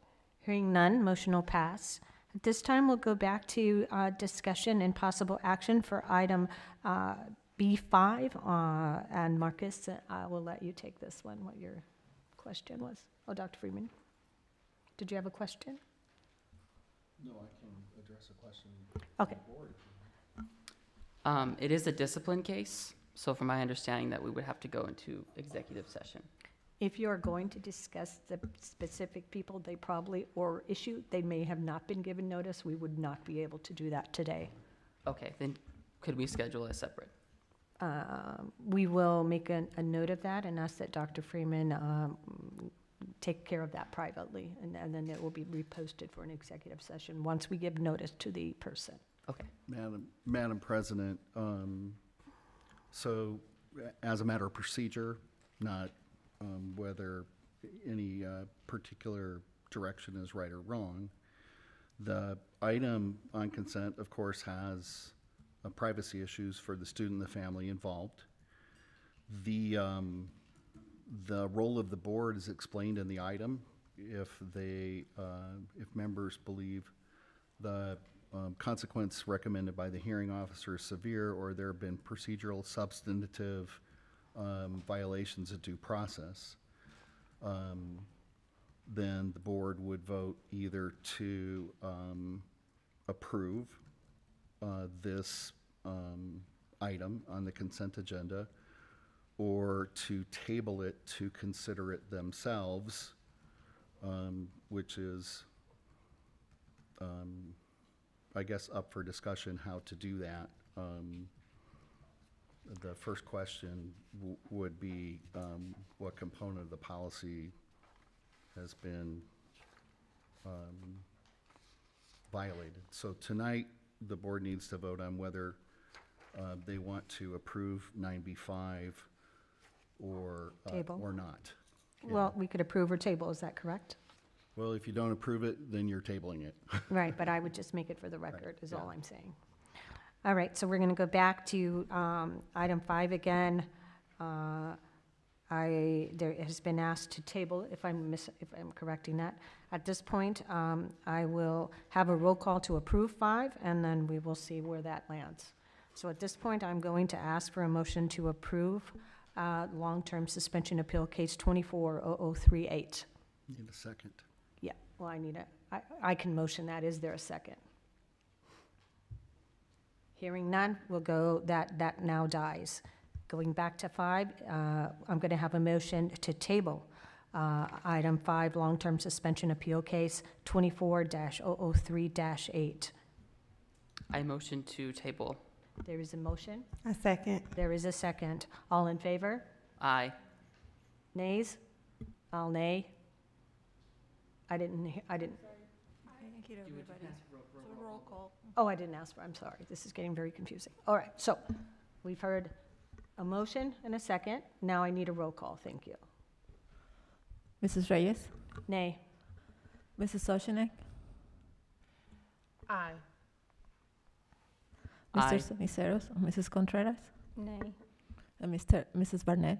Hearing none, motion will pass. At this time, we'll go back to discussion and possible action for item B5. And Marcus, I will let you take this one, what your question was. Oh, Dr. Freeman, did you have a question? No, I can address a question. Okay. It is a discipline case, so from my understanding that we would have to go into executive session. If you are going to discuss the specific people they probably, or issue, they may have not been given notice, we would not be able to do that today. Okay, then could we schedule a separate? We will make a note of that and ask that Dr. Freeman take care of that privately, and then it will be reposted for an executive session once we give notice to the person. Okay. Madam President, so as a matter of procedure, not whether any particular direction is right or wrong, the item on consent, of course, has privacy issues for the student and the family involved. The role of the board is explained in the item. If members believe the consequence recommended by the hearing officer is severe, or there have been procedural, substantive violations of due process, then the board would vote either to approve this item on the consent agenda, or to table it to consider it themselves, which is, I guess, up for discussion how to do that. The first question would be what component of the policy has been violated. So tonight, the board needs to vote on whether they want to approve 9B5 or Table. or not. Well, we could approve or table, is that correct? Well, if you don't approve it, then you're tabling it. Right, but I would just make it for the record, is all yeah. I'm saying. All right, so we're going to go back to item 5 again. There has been asked to table, if I'm correcting that. At this point, I will have a roll call to approve 5, and then we will see where that lands. So at this point, I'm going to ask for a motion to approve long-term suspension appeal case 240038. Need a second. Yeah, well, I can motion that. Is there a second? Hearing none, we'll go, that now dies. Going back to 5, I'm going to have a motion to table item 5, long-term suspension appeal case 24-003-8. I motion to table. There is a motion. A second. There is a second. All in favor? Aye. Nays? All nay? I didn't. Thank you to everybody. Roll call. Oh, I didn't ask for, I'm sorry. This is getting very confusing. All right, so we've heard a motion and a second. Now I need a roll call. Thank you. Mrs. Reyes? Nay. Mrs. Soshanek? Aye. Mr. Aye. Ceniceros? Mrs. Contreras? Nay. And Mrs. Barnett?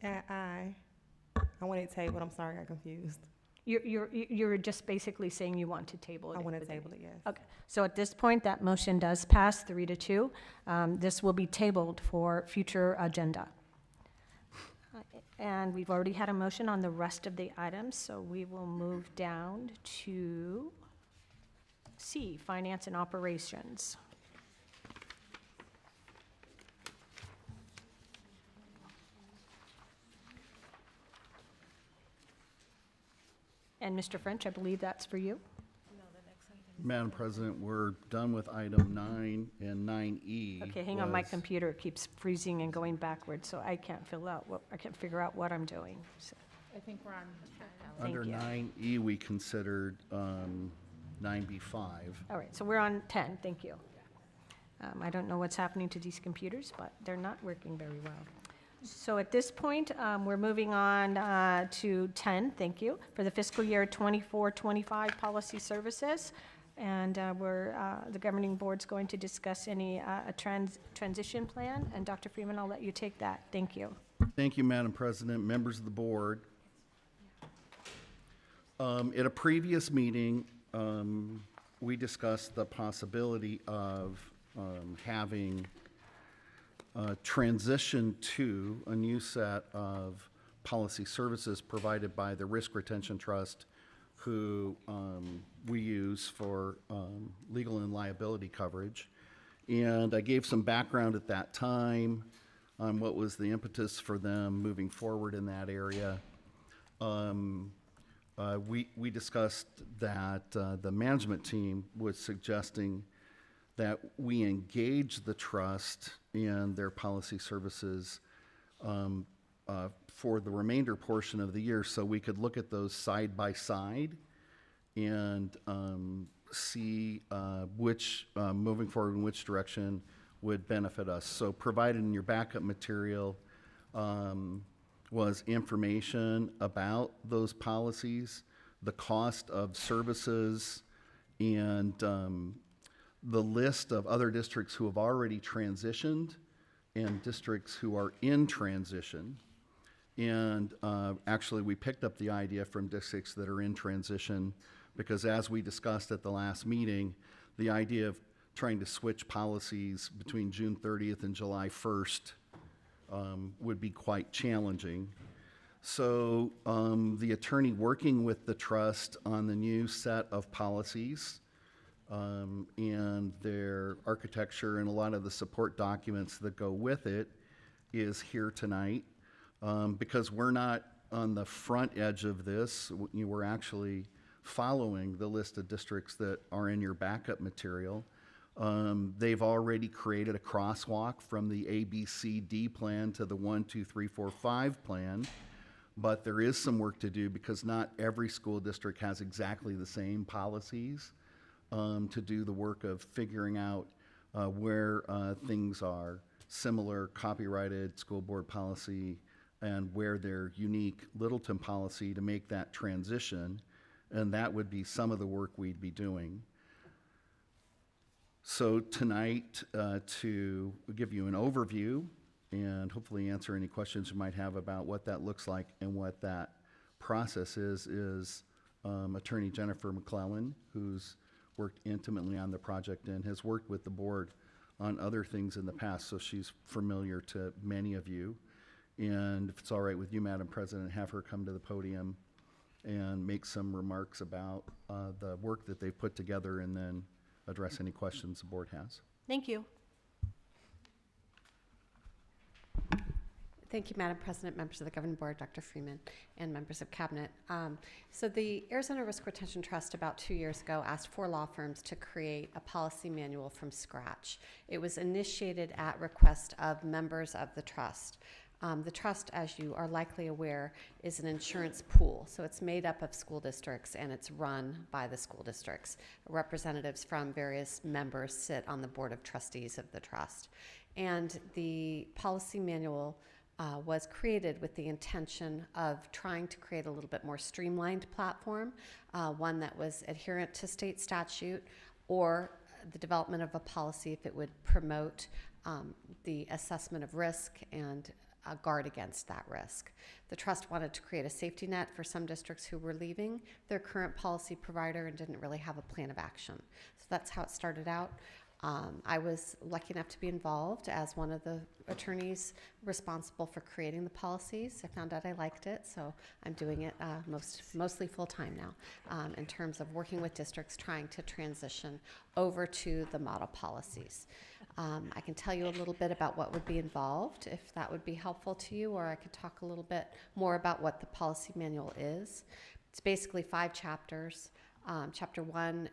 Aye. I want it tabled. I'm sorry, I got confused. You're just basically saying you want to table it. I want to for the- table it, yes. Okay, so at this point, that motion does pass 3-2. This will be tabled for future agenda. And we've already had a motion on the rest of the items, so we will move down to C, Finance and Operations. And Mr. French, I believe that's for you. Madam President, we're done with item 9 and 9E. Okay, hang on, my was- computer keeps freezing and going backwards, so I can't figure out what I'm doing. So, I think we're on 10. Under you. 9E, we considered 9B5. All right, so we're on 10, thank you. I don't know what's happening to these computers, but they're not working very well. So at this point, we're moving on to 10, thank you, for the fiscal year 24-25 policy services. And the governing board's going to discuss a transition plan. And Dr. Freeman, I'll let you take that. Thank you. Thank you, Madam President, members of the board. At a previous meeting, we discussed the possibility of having transition to a new set of policy services provided by the Risk Retention Trust, who we use for legal and liability coverage. And I gave some background at that time on what was the impetus for them moving forward in that area. We discussed that the management team was suggesting that we engage the trust in their policy services for the remainder portion of the year, so we could look at those side by side and see which, moving forward, in which direction would benefit us. So provided in your backup material was information about those policies, the cost of services, and the list of other districts who have already transitioned and districts who are in transition. And actually, we picked up the idea from districts that are in transition because, as we discussed at the last meeting, the idea of trying to switch policies between June 30th and July 1st would be quite challenging. So the attorney working with the trust on the new set of policies and their architecture and a lot of the support documents that go with it is here tonight. Because we're not on the front edge of this, we're actually following the list of districts that are in your backup material. They've already created a crosswalk from the ABCD plan to the 1, 2, 3, 4, 5 plan. But there is some work to do because not every school district has exactly the same policies to do the work of figuring out where things are similar, copyrighted school board policy, and where their unique Littleton policy to make that transition. And that would be some of the work we'd be doing. So tonight, to give you an overview and hopefully answer any questions you might have about what that looks like and what that process is Attorney Jennifer McClellan, who's worked intimately on the project and has worked with the board on other things in the past, so she's familiar to many of you. And if it's all right with you, Madam President, have her come to the podium and make some remarks about the work that they've put together and then address any questions the board has. Thank you. Thank you, Madam President, members of the Governing Board, Dr. Freeman, and members of Cabinet. So the Arizona Risk Retention Trust about 2 years ago asked 4 law firms to create a policy manual from scratch. It was initiated at request of members of the trust. The trust, as you are likely aware, is an insurance pool. So it's made up of school districts and it's run by the school districts. Representatives from various members sit on the board of trustees of the trust. And the policy manual was created with the intention of trying to create a little bit more streamlined platform, one that was adherent to state statute, or the development of a policy if it would promote the assessment of risk and guard against that risk. The trust wanted to create a safety net for some districts who were leaving their current policy provider and didn't really have a plan of action. So that's how it started out. I was lucky enough to be involved as one of the attorneys responsible for creating the policies. I found out I liked it, so I'm doing it mostly full-time now in terms of working with districts trying to transition over to the model policies. I can tell you a little bit about what would be involved, if that would be helpful to you, or I could talk a little bit more about what the policy manual is. It's basically 5 chapters. Chapter 1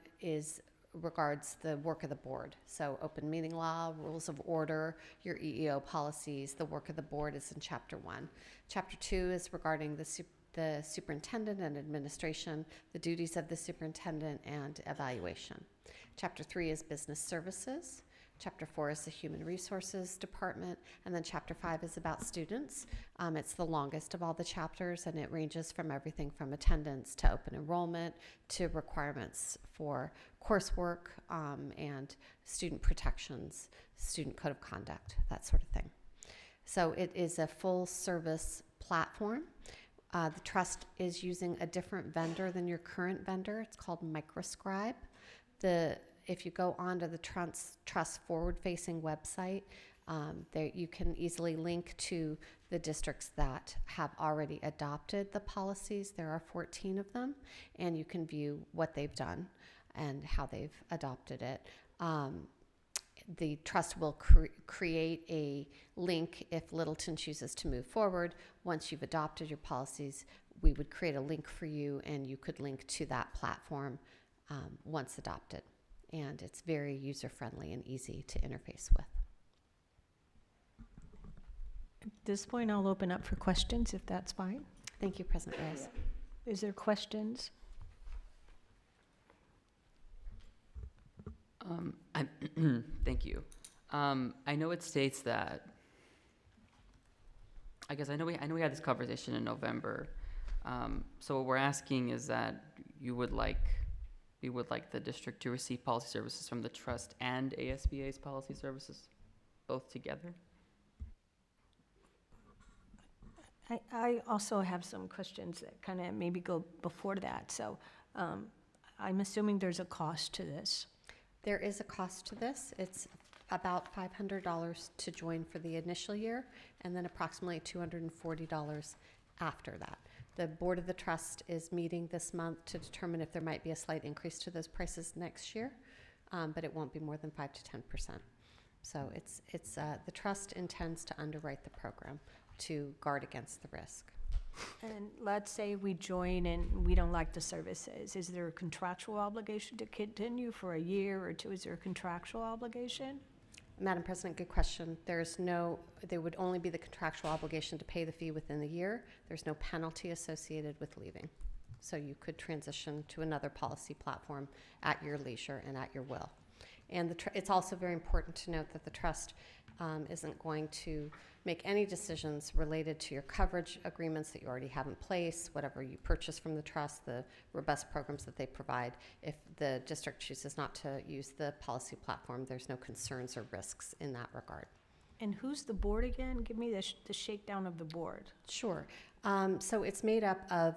regards the work of the board. So open meeting law, rules of order, your EEO policies, the work of the board is in Chapter 1. Chapter 2 is regarding the superintendent and administration, the duties of the superintendent, and evaluation. Chapter 3 is business services. Chapter 4 is the Human Resources Department, and then Chapter 5 is about students. It's the longest of all the chapters, and it ranges from everything from attendance to open enrollment to requirements for coursework and student protections, student code of conduct, that sort of thing. So it is a full-service platform. The trust is using a different vendor than your current vendor. It's called Microscribe. If you go onto the Trust forward-facing website, there you can easily link to the districts that have already adopted the policies. There are 14 of them, and you can view what they've done and how they've adopted it. The trust will create a link if Littleton chooses to move forward. Once you've adopted your policies, we would create a link for you, and you could link to that platform once adopted. And it's very user-friendly and easy to interface with. At this point, I'll open up for questions, if that's fine. Thank you, President Reyes. Is there questions? Thank you. I know it states that. I guess I know we had this conversation in November. So what we're asking is that we would like the district to receive policy services from the trust and ASBA's policy services, both together. I also have some questions that kind of maybe go before that. So I'm assuming there's a cost to this. There is a cost to this. It's about $500 to join for the initial year, and then approximately $240 after that. The Board of the Trust is meeting this month to determine if there might be a slight increase to those prices next year, but it won't be more than 5 to 10%. So the Trust intends to underwrite the program to guard against the risk. And let's say we join and we don't like the services. Is there a contractual obligation to continue for a year or 2? Is there a contractual obligation? Madam President, good question. There would only be the contractual obligation to pay the fee within the year. There's no penalty associated with leaving. So you could transition to another policy platform at your leisure and at your will. And it's also very important to note that the trust isn't going to make any decisions related to your coverage agreements that you already have in place, whatever you purchase from the trust, the robust programs that they provide. If the district chooses not to use the policy platform, there's no concerns or risks in that regard. And who's the board again? Give me the shakedown of the board. Sure. So it's made up of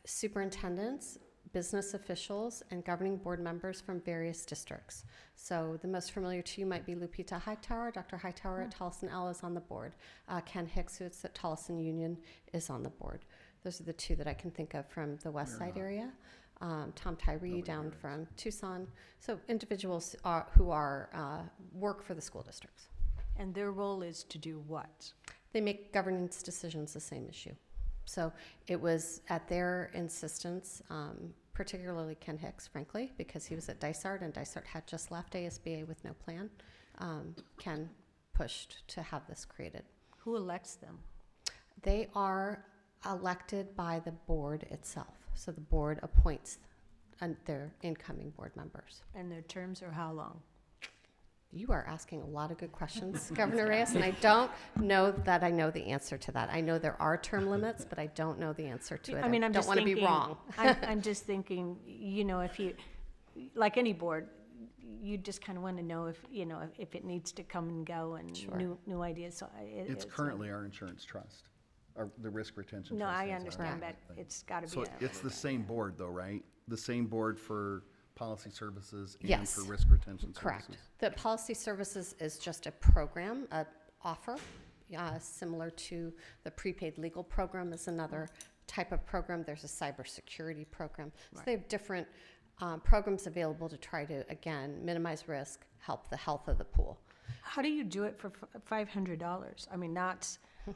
superintendents, business officials, and governing board members from various districts. So the most familiar to you might be Lupita Hightower. Dr. Hightower at Tolleson L is on the board. Ken Hicks, who's at Tolleson Union, is on the board. Those are the 2 that I can think of from the West Side area. Tom Tyree down from Tucson. So individuals who work for the school districts. And their role is to do what? They make governance decisions, the same issue. So it was at their insistence, particularly Ken Hicks, frankly, because he was at Dysart and Dysart had just left ASBA with no plan. Ken pushed to have this created. Who elects them? They are elected by the board itself. So the board appoints their incoming board members. And their terms are how long? You are asking a lot of good questions, Governor Reyes, and I don't know that I know the answer to that. I know there are term limits, but I don't know the answer to it. I mean, I'm don't just want to be thinking- wrong. I'm just thinking, you know, if you, like any board, you just kind of want to know if, you know, if it needs to come and go and Sure. new ideas. So It's currently our insurance trust, the risk retention No, trust. I is our understand, but thing. it's got to be. So it's the same board though, right? The same board for policy services and Yes. for risk retention Correct. services? The policy services is just a program, a offer, similar to the prepaid legal program is another type of program. There's a cybersecurity program. So they have different programs available to try to, again, minimize risk, help the health of the pool. How do you do it for $500? I mean,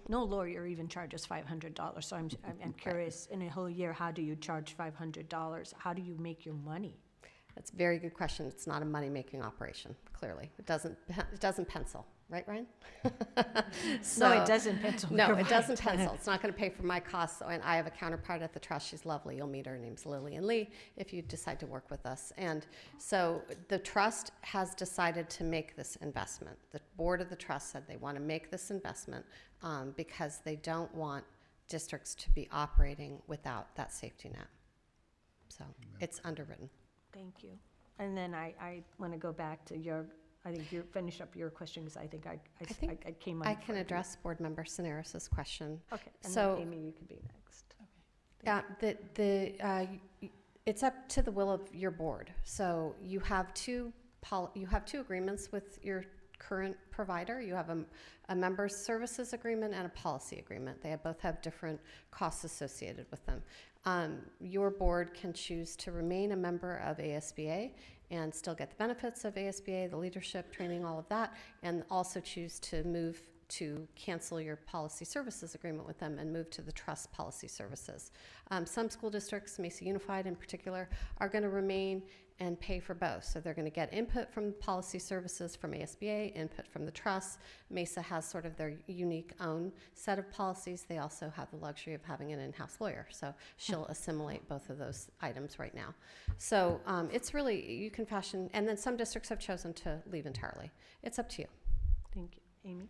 no lawyer even charges $500. So I'm curious, in a whole year, how do you charge $500? How do you make your money? That's a very good question. It's not a money-making operation, clearly. It doesn't pencil, right, Ryan? No, it doesn't pencil. No, You're it doesn't right. pencil. It's not going to pay for my costs. And I have a counterpart at the trust. She's lovely. You'll meet her. Her name's Lillian Lee if you decide to work with us. And so the trust has decided to make this investment. The board of the trust said they want to make this investment because they don't want districts to be operating without that safety net. So it's underwritten. Thank you. And then I want to go back to I think you finish up your question because I think I came on. I can address Board Member Soneris's question. Okay, and So, then Amy, you could be next. It's up to the will of your board. So you have two agreements with your current provider. You have a member's services agreement and a policy agreement. They both have different costs associated with them. Your board can choose to remain a member of ASBA and still get the benefits of ASBA, the leadership, training, all of that, and also choose to move to cancel your policy services agreement with them and move to the trust policy services. Some school districts, Mesa Unified in particular, are going to remain and pay for both. So they're going to get input from policy services from ASBA, input from the trust. Mesa has sort of their unique own set of policies. They also have the luxury of having an in-house lawyer. So she'll assimilate both of those items right now. So it's really, you can fashion, and then some districts have chosen to leave entirely. It's up to you. Thank you. Amy?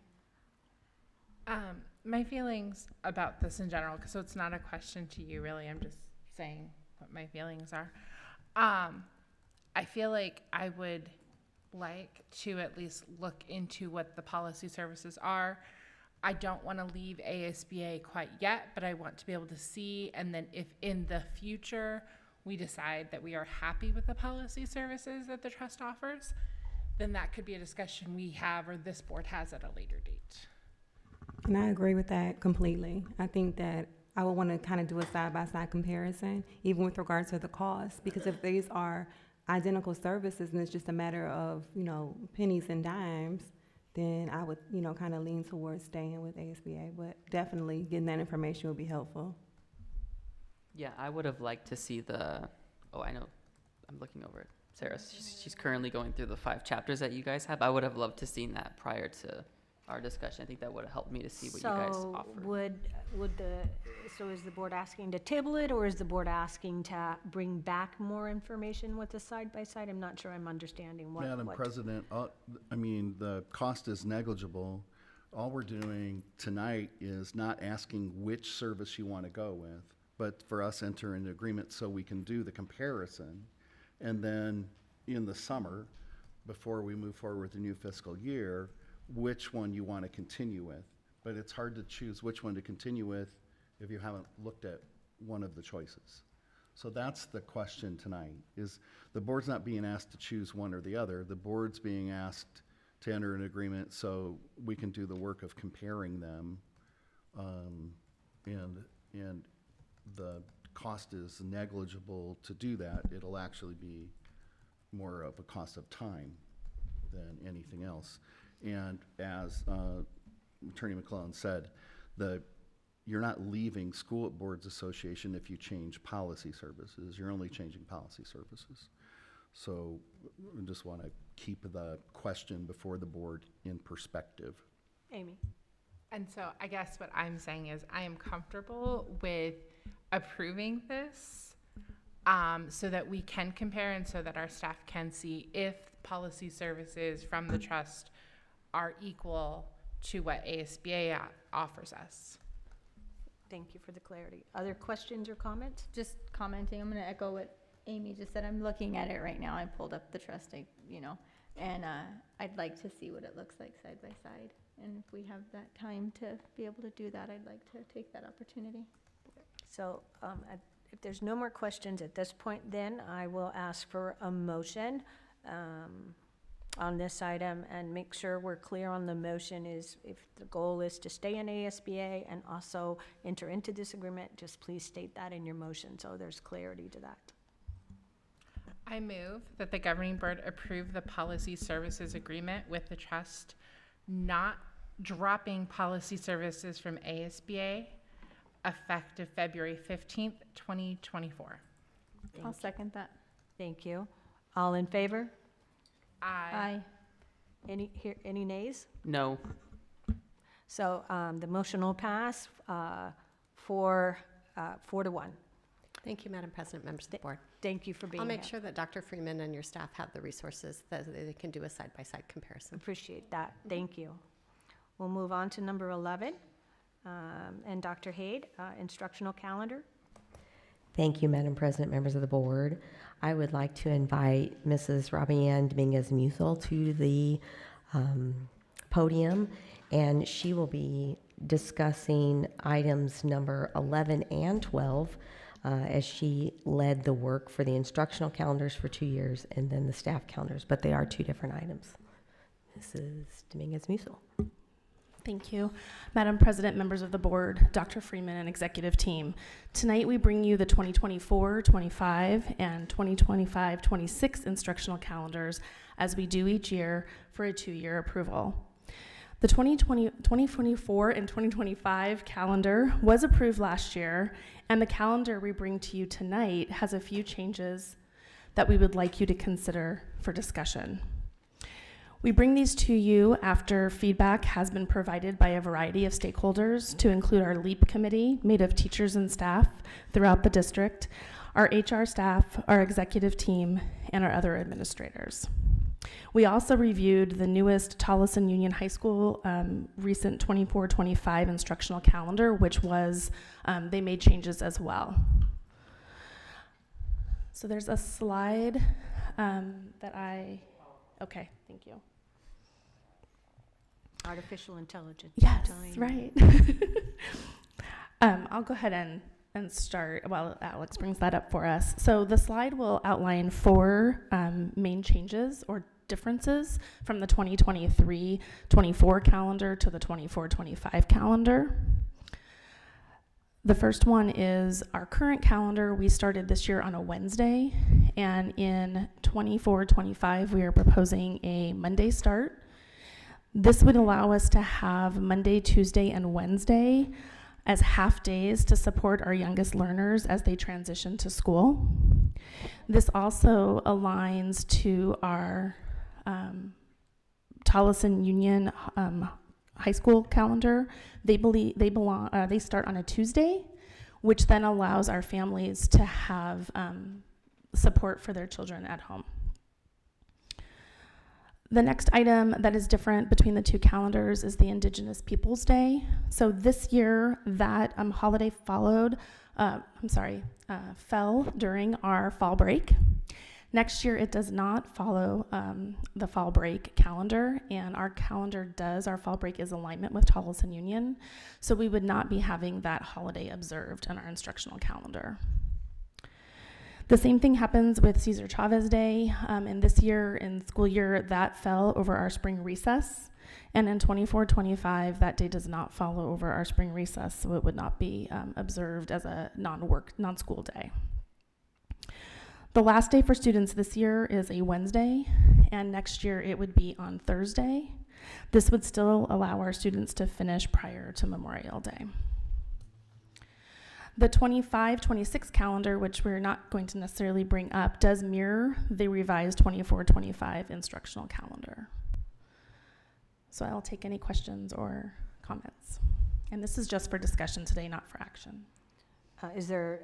My feelings about this in general, so it's not a question to you really, I'm just saying what my feelings are. I feel like I would like to at least look into what the policy services are. I don't want to leave ASBA quite yet, but I want to be able to see, and then if in the future we decide that we are happy with the policy services that the trust offers, then that could be a discussion we have or this board has at a later date. And I agree with that completely. I think that I would want to kind of do a side-by-side comparison, even with regards to the cost, because if these are identical services and it's just a matter of, pennies and dimes, then I would, kind of lean towards staying with ASBA. But definitely getting that information would be helpful. Yeah, I would have liked to see I know, I'm looking over it. Sarah, she's currently going through the 5 chapters that you guys have. I would have loved to seen that prior to our discussion. I think that would have helped me to see what you guys offer. So is the board asking to table it, or is the board asking to bring back more information with the side-by-side? I'm not sure I'm understanding what. Madam President, the cost is negligible. All we're doing tonight is not asking which service you want to go with, but for us enter into agreement so we can do the comparison. And then in the summer, before we move forward with the new fiscal year, which one you want to continue with. But it's hard to choose which one to continue with if you haven't looked at one of the choices. So that's the question tonight, is the board's not being asked to choose one or the other. The board's being asked to enter an agreement so we can do the work of comparing them. And the cost is negligible to do that. It'll actually be more of a cost of time than anything else. And as Attorney McClellan said, you're not leaving School Boards Association if you change policy services. You're only changing policy services. So I just want to keep the question before the board in perspective. Amy? And so I guess what I'm saying is I am comfortable with approving this so that we can compare and so that our staff can see if policy services from the trust are equal to what ASBA offers us. Thank you for the clarity. Other questions or comments? Just commenting, I'm going to echo what Amy just said. I'm looking at it right now. I pulled up the trust, and I'd like to see what it looks like side by side. And if we have that time to be able to do that, I'd like to take that opportunity. So if there's no more questions at this point, then I will ask for a motion on this item, and make sure we're clear on the motion is if the goal is to stay in ASBA and also enter into this agreement, just please state that in your motion so there's clarity to that. I move that the governing board approve the policy services agreement with the trust, not dropping policy services from ASBA, effective February 15th, 2024. I'll second that. Thank you. All in favor? Aye. Any nays? No. So the motion will pass 4 to 1. Thank you, Madam President, members of the board. Thank you for being I'll here. make sure that Dr. Freeman and your staff have the resources that they can do a side-by-side comparison. Appreciate that. Thank you. We'll move on to number 11. And Dr. Haid, instructional calendar. Thank you, Madam President, members of the board. I would like to invite Mrs. Robbie Ann Dominguez-Musel to the podium, and she will be discussing items number 11 and 12 as she led the work for the instructional calendars for 2 years and then the staff calendars, but they are 2 different items. Mrs. Dominguez-Musel. Thank you. Madam President, members of the board, Dr. Freeman, and executive team. Tonight we bring you the 2024-25 and 2025-26 instructional calendars as we do each year for a 2-year approval. The 2024 and 2025 calendar was approved last year, and the calendar we bring to you tonight has a few changes that we would like you to consider for discussion. We bring these to you after feedback has been provided by a variety of stakeholders, to include our LEAP committee, made of teachers and staff throughout the district, our HR staff, our executive team, and our other administrators. We also reviewed the newest Tolleson Union High School recent 24-25 instructional calendar, which was, they made changes as well. So there's a slide okay, thank you. Artificial intelligence. Yes, right. I'll go ahead and start while Alex brings that up for us. So the slide will outline 4 main changes or differences from the 2023-24 calendar to the 24-25 calendar. The first one is our current calendar. We started this year on a Wednesday, and in 24-25 we are proposing a Monday start. This would allow us to have Monday, Tuesday, and Wednesday as half days to support our youngest learners as they transition to school. This also aligns to our Tolleson Union High School calendar. They start on a Tuesday, which then allows our families to have support for their children at home. The next item that is different between the 2 calendars is the Indigenous Peoples Day. So this year, that holiday fell during our fall break. Next year, it does not follow the fall break calendar, and our fall break is alignment with Tolleson Union, so we would not be having that holiday observed in our instructional calendar. The same thing happens with Cesar Chavez Day, and this year, in school year, that fell over our spring recess, and in 24-25, that day does not follow over our spring recess, so it would not be observed as a non-school day. The last day for students this year is a Wednesday, and next year it would be on Thursday. This would still allow our students to finish prior to Memorial Day. The 25-26 calendar, which we're not going to necessarily bring up, does mirror the revised 24-25 instructional calendar. So I'll take any questions or comments. And this is just for discussion today, not for action. Is there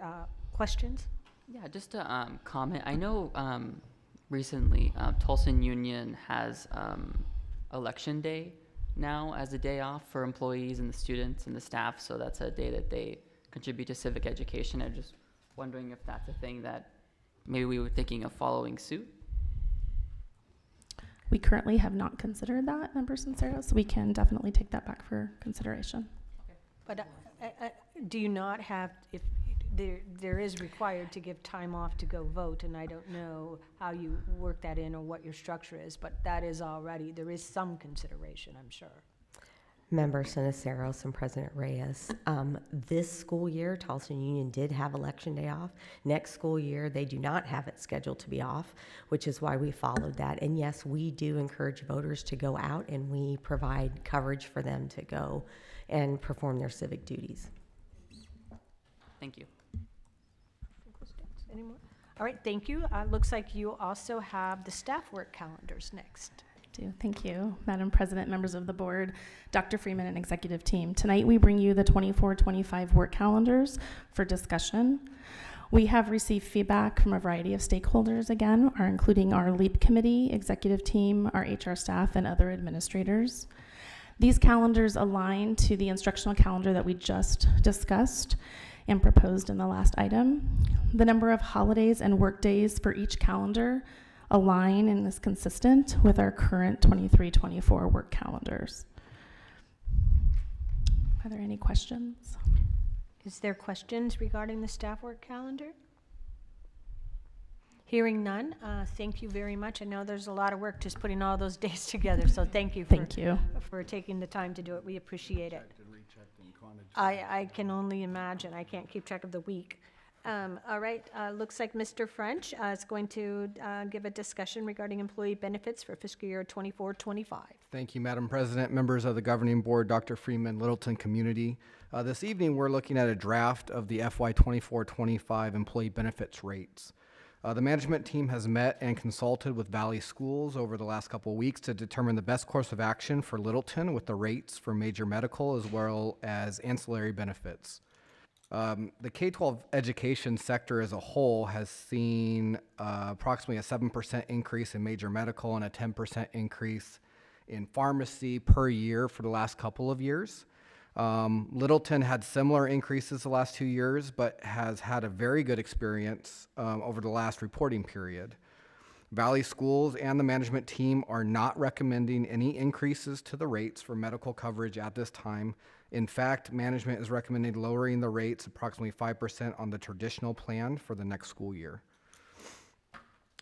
questions? Yeah, just to comment, I know recently, Tulsa Union has election day now as a day off for employees and the students and the staff. So that's a day that they contribute to civic education. I'm just wondering if that's a thing that maybe we were thinking of following suit. We currently have not considered that, Member Sincero, so we can definitely take that back for consideration. But do you not have, if there is required to give time off to go vote, and I don't know how you work that in or what your structure is, but that is already, there is some consideration, I'm sure. Member Siniceros and President Reyes, this school year, Tulsa Union did have election day off. Next school year, they do not have it scheduled to be off, which is why we followed that. And yes, we do encourage voters to go out, and we provide coverage for them to go and perform their civic duties. Thank you. Any more? All right, thank you. Looks like you also have the staff work calendars next. Thank you, Madam President, members of the board, Dr. Freeman, and executive team. Tonight we bring you the 24-25 work calendars for discussion. We have received feedback from a variety of stakeholders, again, including our LEAP committee, executive team, our HR staff, and other administrators. These calendars align to the instructional calendar that we just discussed and proposed in the last item. The number of holidays and work days for each calendar align and is consistent with our current 23-24 work calendars. Are there any questions? Is there questions regarding the staff work calendar? Hearing none, thank you very much. I know there's a lot of work just putting all those days together, so thank you for taking the time to do it. We appreciate it. I can only imagine. I can't keep track of the week. All right, looks like Mr. French is going to give a discussion regarding employee benefits for fiscal year 24-25. Thank you, Madam President, members of the governing board, Dr. Freeman, Littleton community. This evening, we're looking at a draft of the FY 24-25 employee benefits rates. The management team has met and consulted with Valley Schools over the last couple of weeks to determine the best course of action for Littleton with the rates for major medical as well as ancillary benefits. The K-12 education sector as a whole has seen approximately a 7% increase in major medical and a 10% increase in pharmacy per year for the last couple of years. Littleton had similar increases the last 2 years, but has had a very good experience over the last reporting period. Valley Schools and the management team are not recommending any increases to the rates for medical coverage at this time. In fact, management is recommending lowering the rates approximately 5% on the traditional plan for the next school year.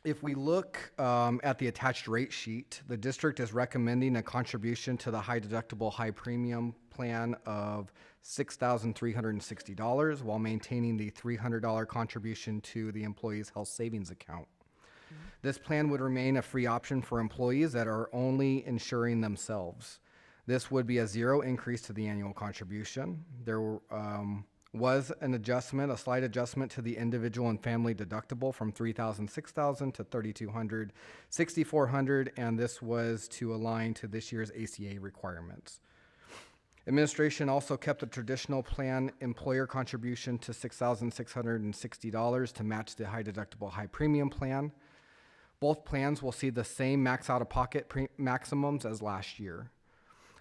If we look at the attached rate sheet, the district is recommending a contribution to the high deductible, high premium plan of $6,360 while maintaining the $300 contribution to the employee's health savings account. This plan would remain a free option for employees that are only insuring themselves. This would be a zero increase to the annual contribution. There was an adjustment, a slight adjustment to the individual and family deductible from $3,000, $6,000 to $3,200, $6,400, and this was to align to this year's ACA requirements. Administration also kept the traditional plan employer contribution to $6,660 to match the high deductible, high premium plan. Both plans will see the same max out-of-pocket maximums as last year.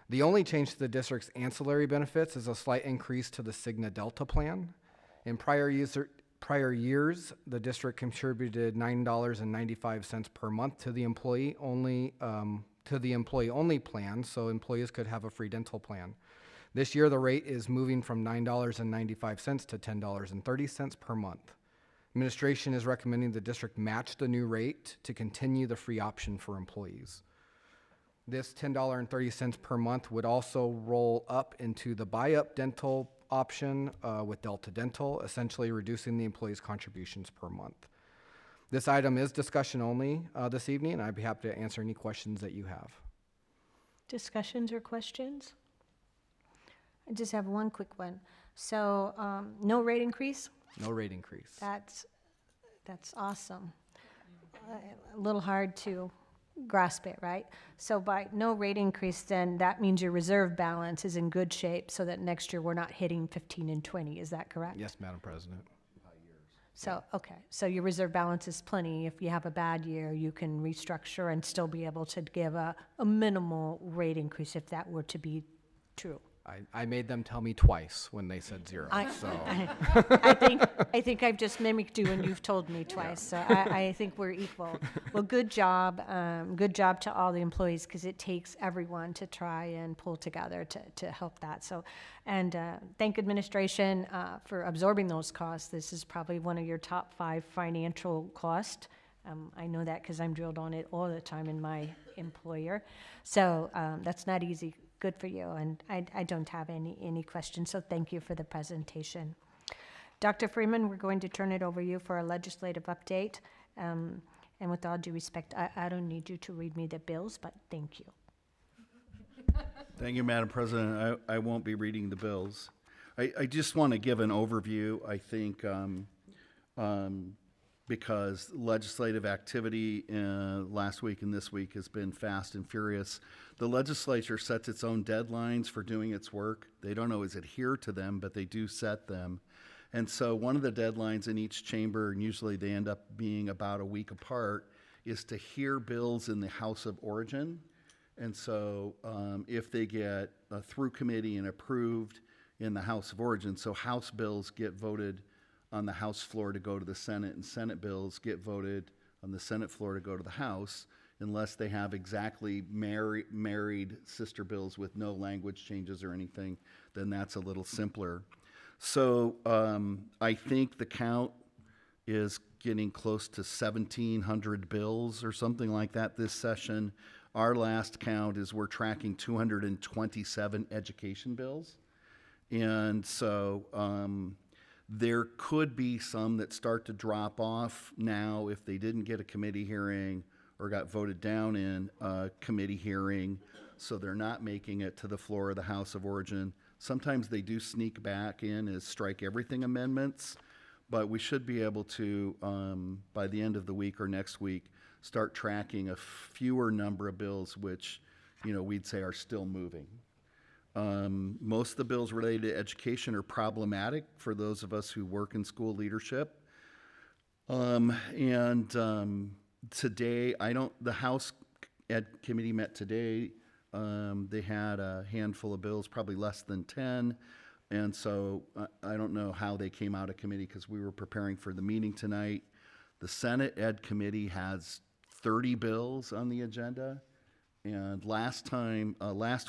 The only change to the district's ancillary benefits is a slight increase to the Cigna Delta plan. In prior years, the district contributed $9.95 per month to the employee only plan, so employees could have a free dental plan. This year, the rate is moving from $9.95 to $10.30 per month. Administration is recommending the district match the new rate to continue the free option for employees. This $10.30 per month would also roll up into the buy-up dental option with Delta Dental, essentially reducing the employee's contributions per month. This item is discussion only this evening, and I'd be happy to answer any questions that you have. Discussions or questions? I just have one quick one. So no rate increase? No rate increase. That's awesome. A little hard to grasp it, right? So by no rate increase, then that means your reserve balance is in good shape so that next year we're not hitting 15 and 20. Is that correct? Yes, Madam President. So, okay, so your reserve balance is plenty. If you have a bad year, you can restructure and still be able to give a minimal rate increase if that were to be true. I made them tell me twice when they said zero, so. I think I've just mimicked you and you've told me twice, so I think we're equal. Well, good job to all the employees, because it takes everyone to try and pull together to help that. So, and thank administration for absorbing those costs. This is probably one of your top 5 financial costs. I know that because I'm drilled on it all the time in my employer. So that's not easy. Good for you, and I don't have any questions, so thank you for the presentation. Dr. Freeman, we're going to turn it over to you for a legislative update. And with all due respect, I don't need you to read me the bills, but thank you. Thank you, Madam President. I won't be reading the bills. I just want to give an overview, I think, because legislative activity last week and this week has been fast and furious. The legislature sets its own deadlines for doing its work. They don't always adhere to them, but they do set them. And so one of the deadlines in each chamber, and usually they end up being about a week apart, is to hear bills in the House of Origin. And so if they get through committee and approved in the House of Origin, so House bills get voted on the House floor to go to the Senate, and Senate bills get voted on the Senate floor to go to the House, unless they have exactly married sister bills with no language changes or anything, then that's a little simpler. So I think the count is getting close to 1,700 bills or something like that this session. Our last count is we're tracking 227 education bills. And so there could be some that start to drop off now if they didn't get a committee hearing or got voted down in a committee hearing, so they're not making it to the floor of the House of Origin. Sometimes they do sneak back in as strike everything amendments, but we should be able to, by the end of the week or next week, start tracking a fewer number of bills which, we'd say are still moving. Most of the bills related to education are problematic for those of us who work in school leadership. Today, the House Ed Committee met today. They had a handful of bills, probably less than 10. And so I don't know how they came out of committee because we were preparing for the meeting tonight. The Senate Ed Committee has 30 bills on the agenda. And last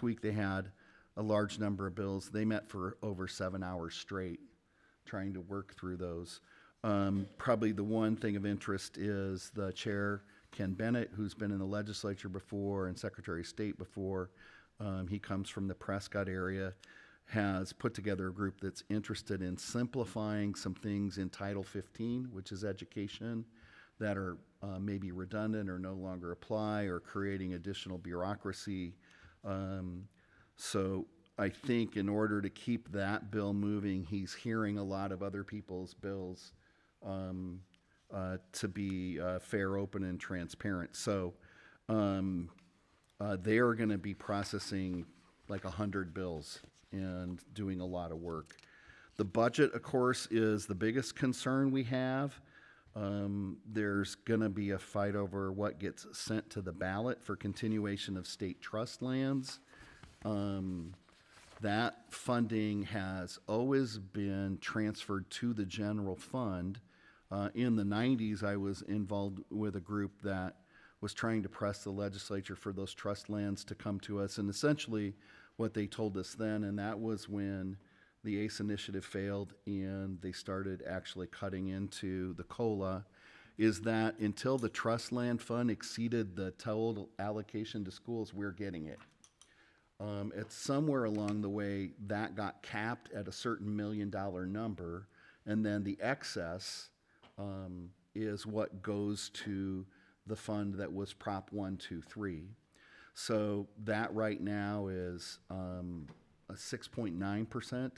week they had a large number of bills. They met for over 7 hours straight trying to work through those. Probably the one thing of interest is the chair, Ken Bennett, who's been in the legislature before and Secretary of State before. He comes from the Prescott area, has put together a group that's interested in simplifying some things in Title 15, which is education, that are maybe redundant or no longer apply, or creating additional bureaucracy. So I think in order to keep that bill moving, he's hearing a lot of other people's bills to be fair, open, and transparent. So they are going to be processing like 100 bills and doing a lot of work. The budget, of course, is the biggest concern we have. There's going to be a fight over what gets sent to the ballot for continuation of state trust lands. That funding has always been transferred to the general fund. In the 90s, I was involved with a group that was trying to press the legislature for those trust lands to come to us. And essentially what they told us then, and that was when the ACE initiative failed and they started actually cutting into the COLA, is that until the trust land fund exceeded the total allocation to schools, we're getting it. It's somewhere along the way that got capped at a certain $1 million number, and then the excess is what goes to the fund that was Prop 123. So that right now is a 6.9%.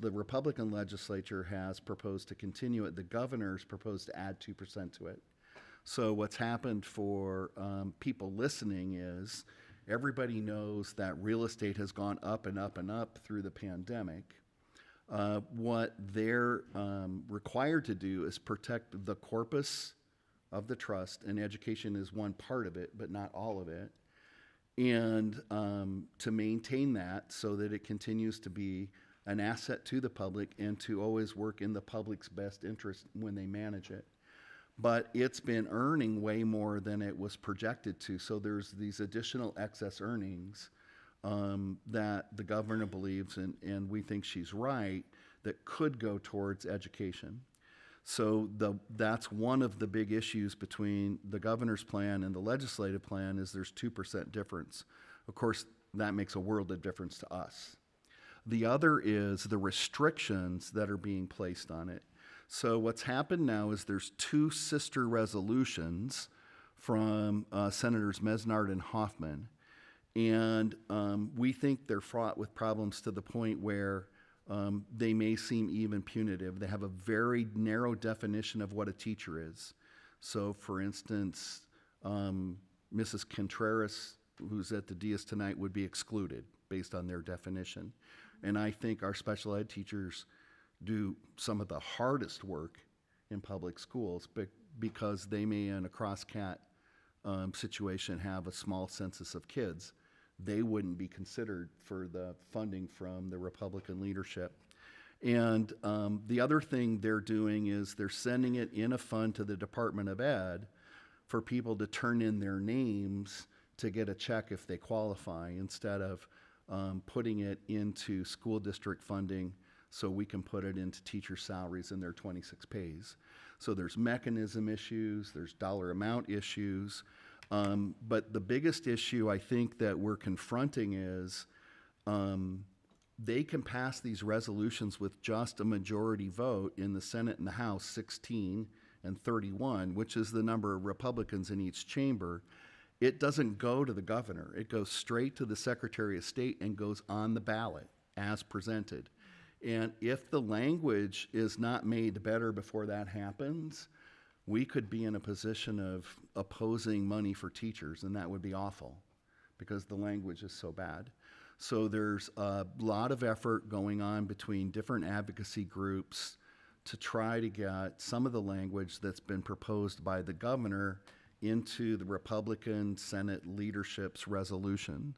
The Republican legislature has proposed to continue it. The governor's proposed to add 2% to it. So what's happened for people listening is everybody knows that real estate has gone up and up and up through the pandemic. What they're required to do is protect the corpus of the trust, and education is one part of it, but not all of it, and to maintain that so that it continues to be an asset to the public and to always work in the public's best interest when they manage it. But it's been earning way more than it was projected to, so there's these additional excess earnings that the governor believes, and we think she's right, that could go towards education. So that's one of the big issues between the governor's plan and the legislative plan is there's 2% difference. Of course, that makes a world of difference to us. The other is the restrictions that are being placed on it. So what's happened now is there's 2 sister resolutions from Senators Mesnard and Hoffman. And we think they're fraught with problems to the point where they may seem even punitive. They have a very narrow definition of what a teacher is. So for instance, Mrs. Contreras, who's at the dais tonight, would be excluded based on their definition. And I think our special ed teachers do some of the hardest work in public schools because they may, in a cross-cat situation, have a small census of kids. They wouldn't be considered for the funding from the Republican leadership. And the other thing they're doing is they're sending it in a fund to the Department of Ed for people to turn in their names to get a check if they qualify, instead of putting it into school district funding so we can put it into teacher salaries in their 26 pays. So there's mechanism issues, there's dollar amount issues, but the biggest issue I think that we're confronting is they can pass these resolutions with just a majority vote in the Senate and the House, 16 and 31, which is the number of Republicans in each chamber. It doesn't go to the governor. It goes straight to the Secretary of State and goes on the ballot as presented. And if the language is not made better before that happens, we could be in a position of opposing money for teachers, and that would be awful because the language is so bad. So there's a lot of effort going on between different advocacy groups to try to get some of the language that's been proposed by the governor into the Republican Senate leadership's resolution.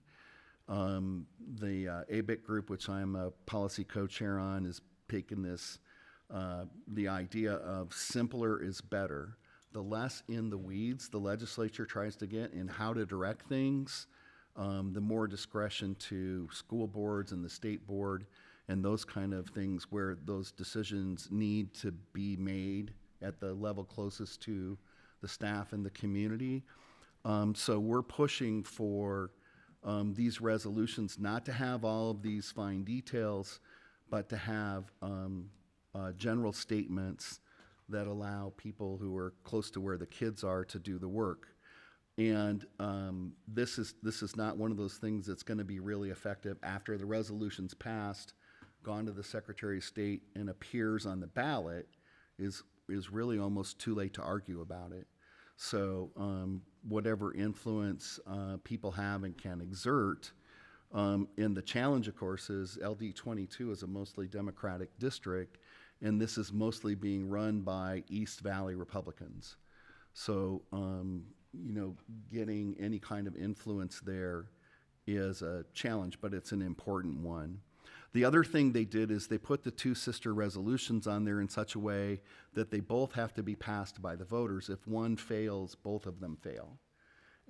The ABIC group, which I'm a policy co-chair on, is taking this, the idea of simpler is better. The less in the weeds the legislature tries to get in how to direct things, the more discretion to school boards and the state board and those kind of things where those decisions need to be made at the level closest to the staff and the community. So we're pushing for these resolutions not to have all of these fine details, but to have general statements that allow people who are close to where the kids are to do the work. And this is not one of those things that's going to be really effective after the resolution's passed, gone to the Secretary of State, and appears on the ballot. Is really almost too late to argue about it. So whatever influence people have and can exert, and the challenge, of course, is LD 22 is a mostly Democratic district, and this is mostly being run by East Valley Republicans. So, you know, getting any kind of influence there is a challenge, but it's an important one. The other thing they did is they put the 2 sister resolutions on there in such a way that they both have to be passed by the voters. If one fails, both of them fail.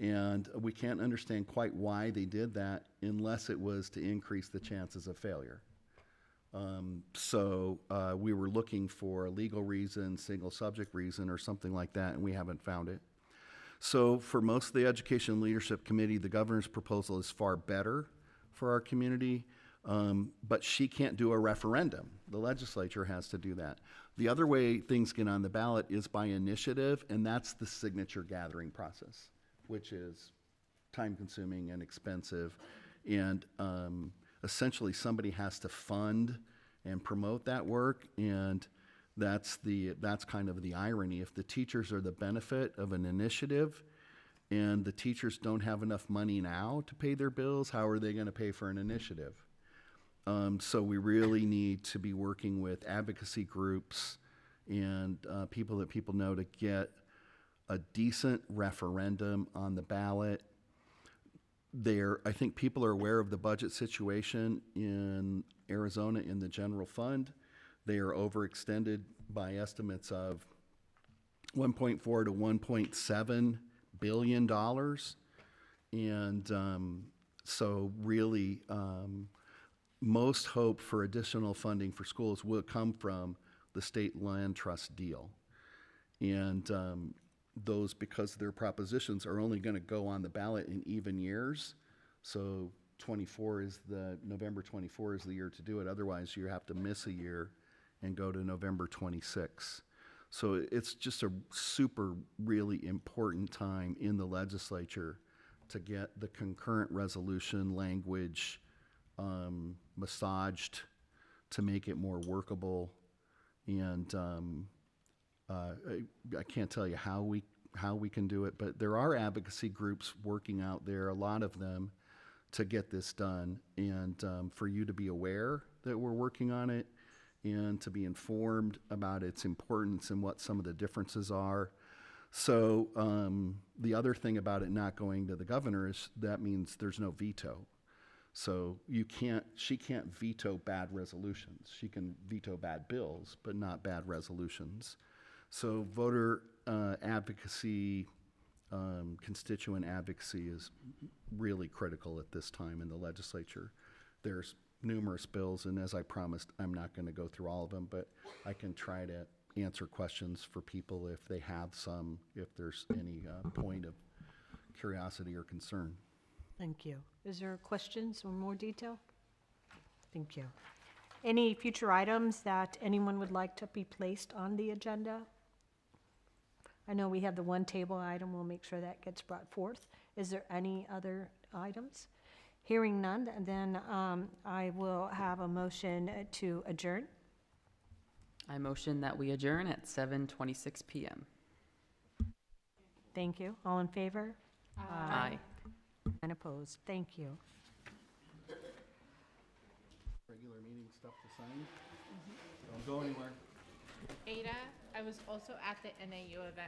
And we can't understand quite why they did that unless it was to increase the chances of failure. So we were looking for a legal reason, single subject reason, or something like that, and we haven't found it. So for most of the Education Leadership Committee, the governor's proposal is far better for our community. But she can't do a referendum. The legislature has to do that. The other way things get on the ballot is by initiative, and that's the signature gathering process, which is time-consuming and expensive. And essentially, somebody has to fund and promote that work, and that's kind of the irony. If the teachers are the benefit of an initiative, and the teachers don't have enough money now to pay their bills, how are they going to pay for an initiative? So we really need to be working with advocacy groups and people that people know to get a decent referendum on the ballot. I think people are aware of the budget situation in Arizona in the general fund. They are overextended by estimates of $1.4 to $1.7 billion. And so really, most hope for additional funding for schools will come from the state land trust deal. And those, because their propositions are only going to go on the ballot in even years. So November 24 is the year to do it. Otherwise, you have to miss a year and go to November 26. So it's just a super, really important time in the legislature to get the concurrent resolution language massaged to make it more workable. And I can't tell you how we can do it, but there are advocacy groups working out there, a lot of them, to get this done. And for you to be aware that we're working on it and to be informed about its importance and what some of the differences are. So the other thing about it not going to the governor is that means there's no veto. So she can't veto bad resolutions. She can veto bad bills, but not bad resolutions. So voter advocacy, constituent advocacy is really critical at this time in the legislature. There's numerous bills, and as I promised, I'm not going to go through all of them, but I can try to answer questions for people if they have some, if there's any point of curiosity or concern. Thank you. Is there questions or more detail? Thank you. Any future items that anyone would like to be placed on the agenda? I know we have the one table item. We'll make sure that gets brought forth. Is there any other items? Hearing none, then I will have a motion to adjourn. I motion that we adjourn at 7:26 p.m. Thank you. All in favor? Aye. And opposed? Thank you. Regular meeting stuff to sign? Don't go anywhere. Ada, I was also at the NAU event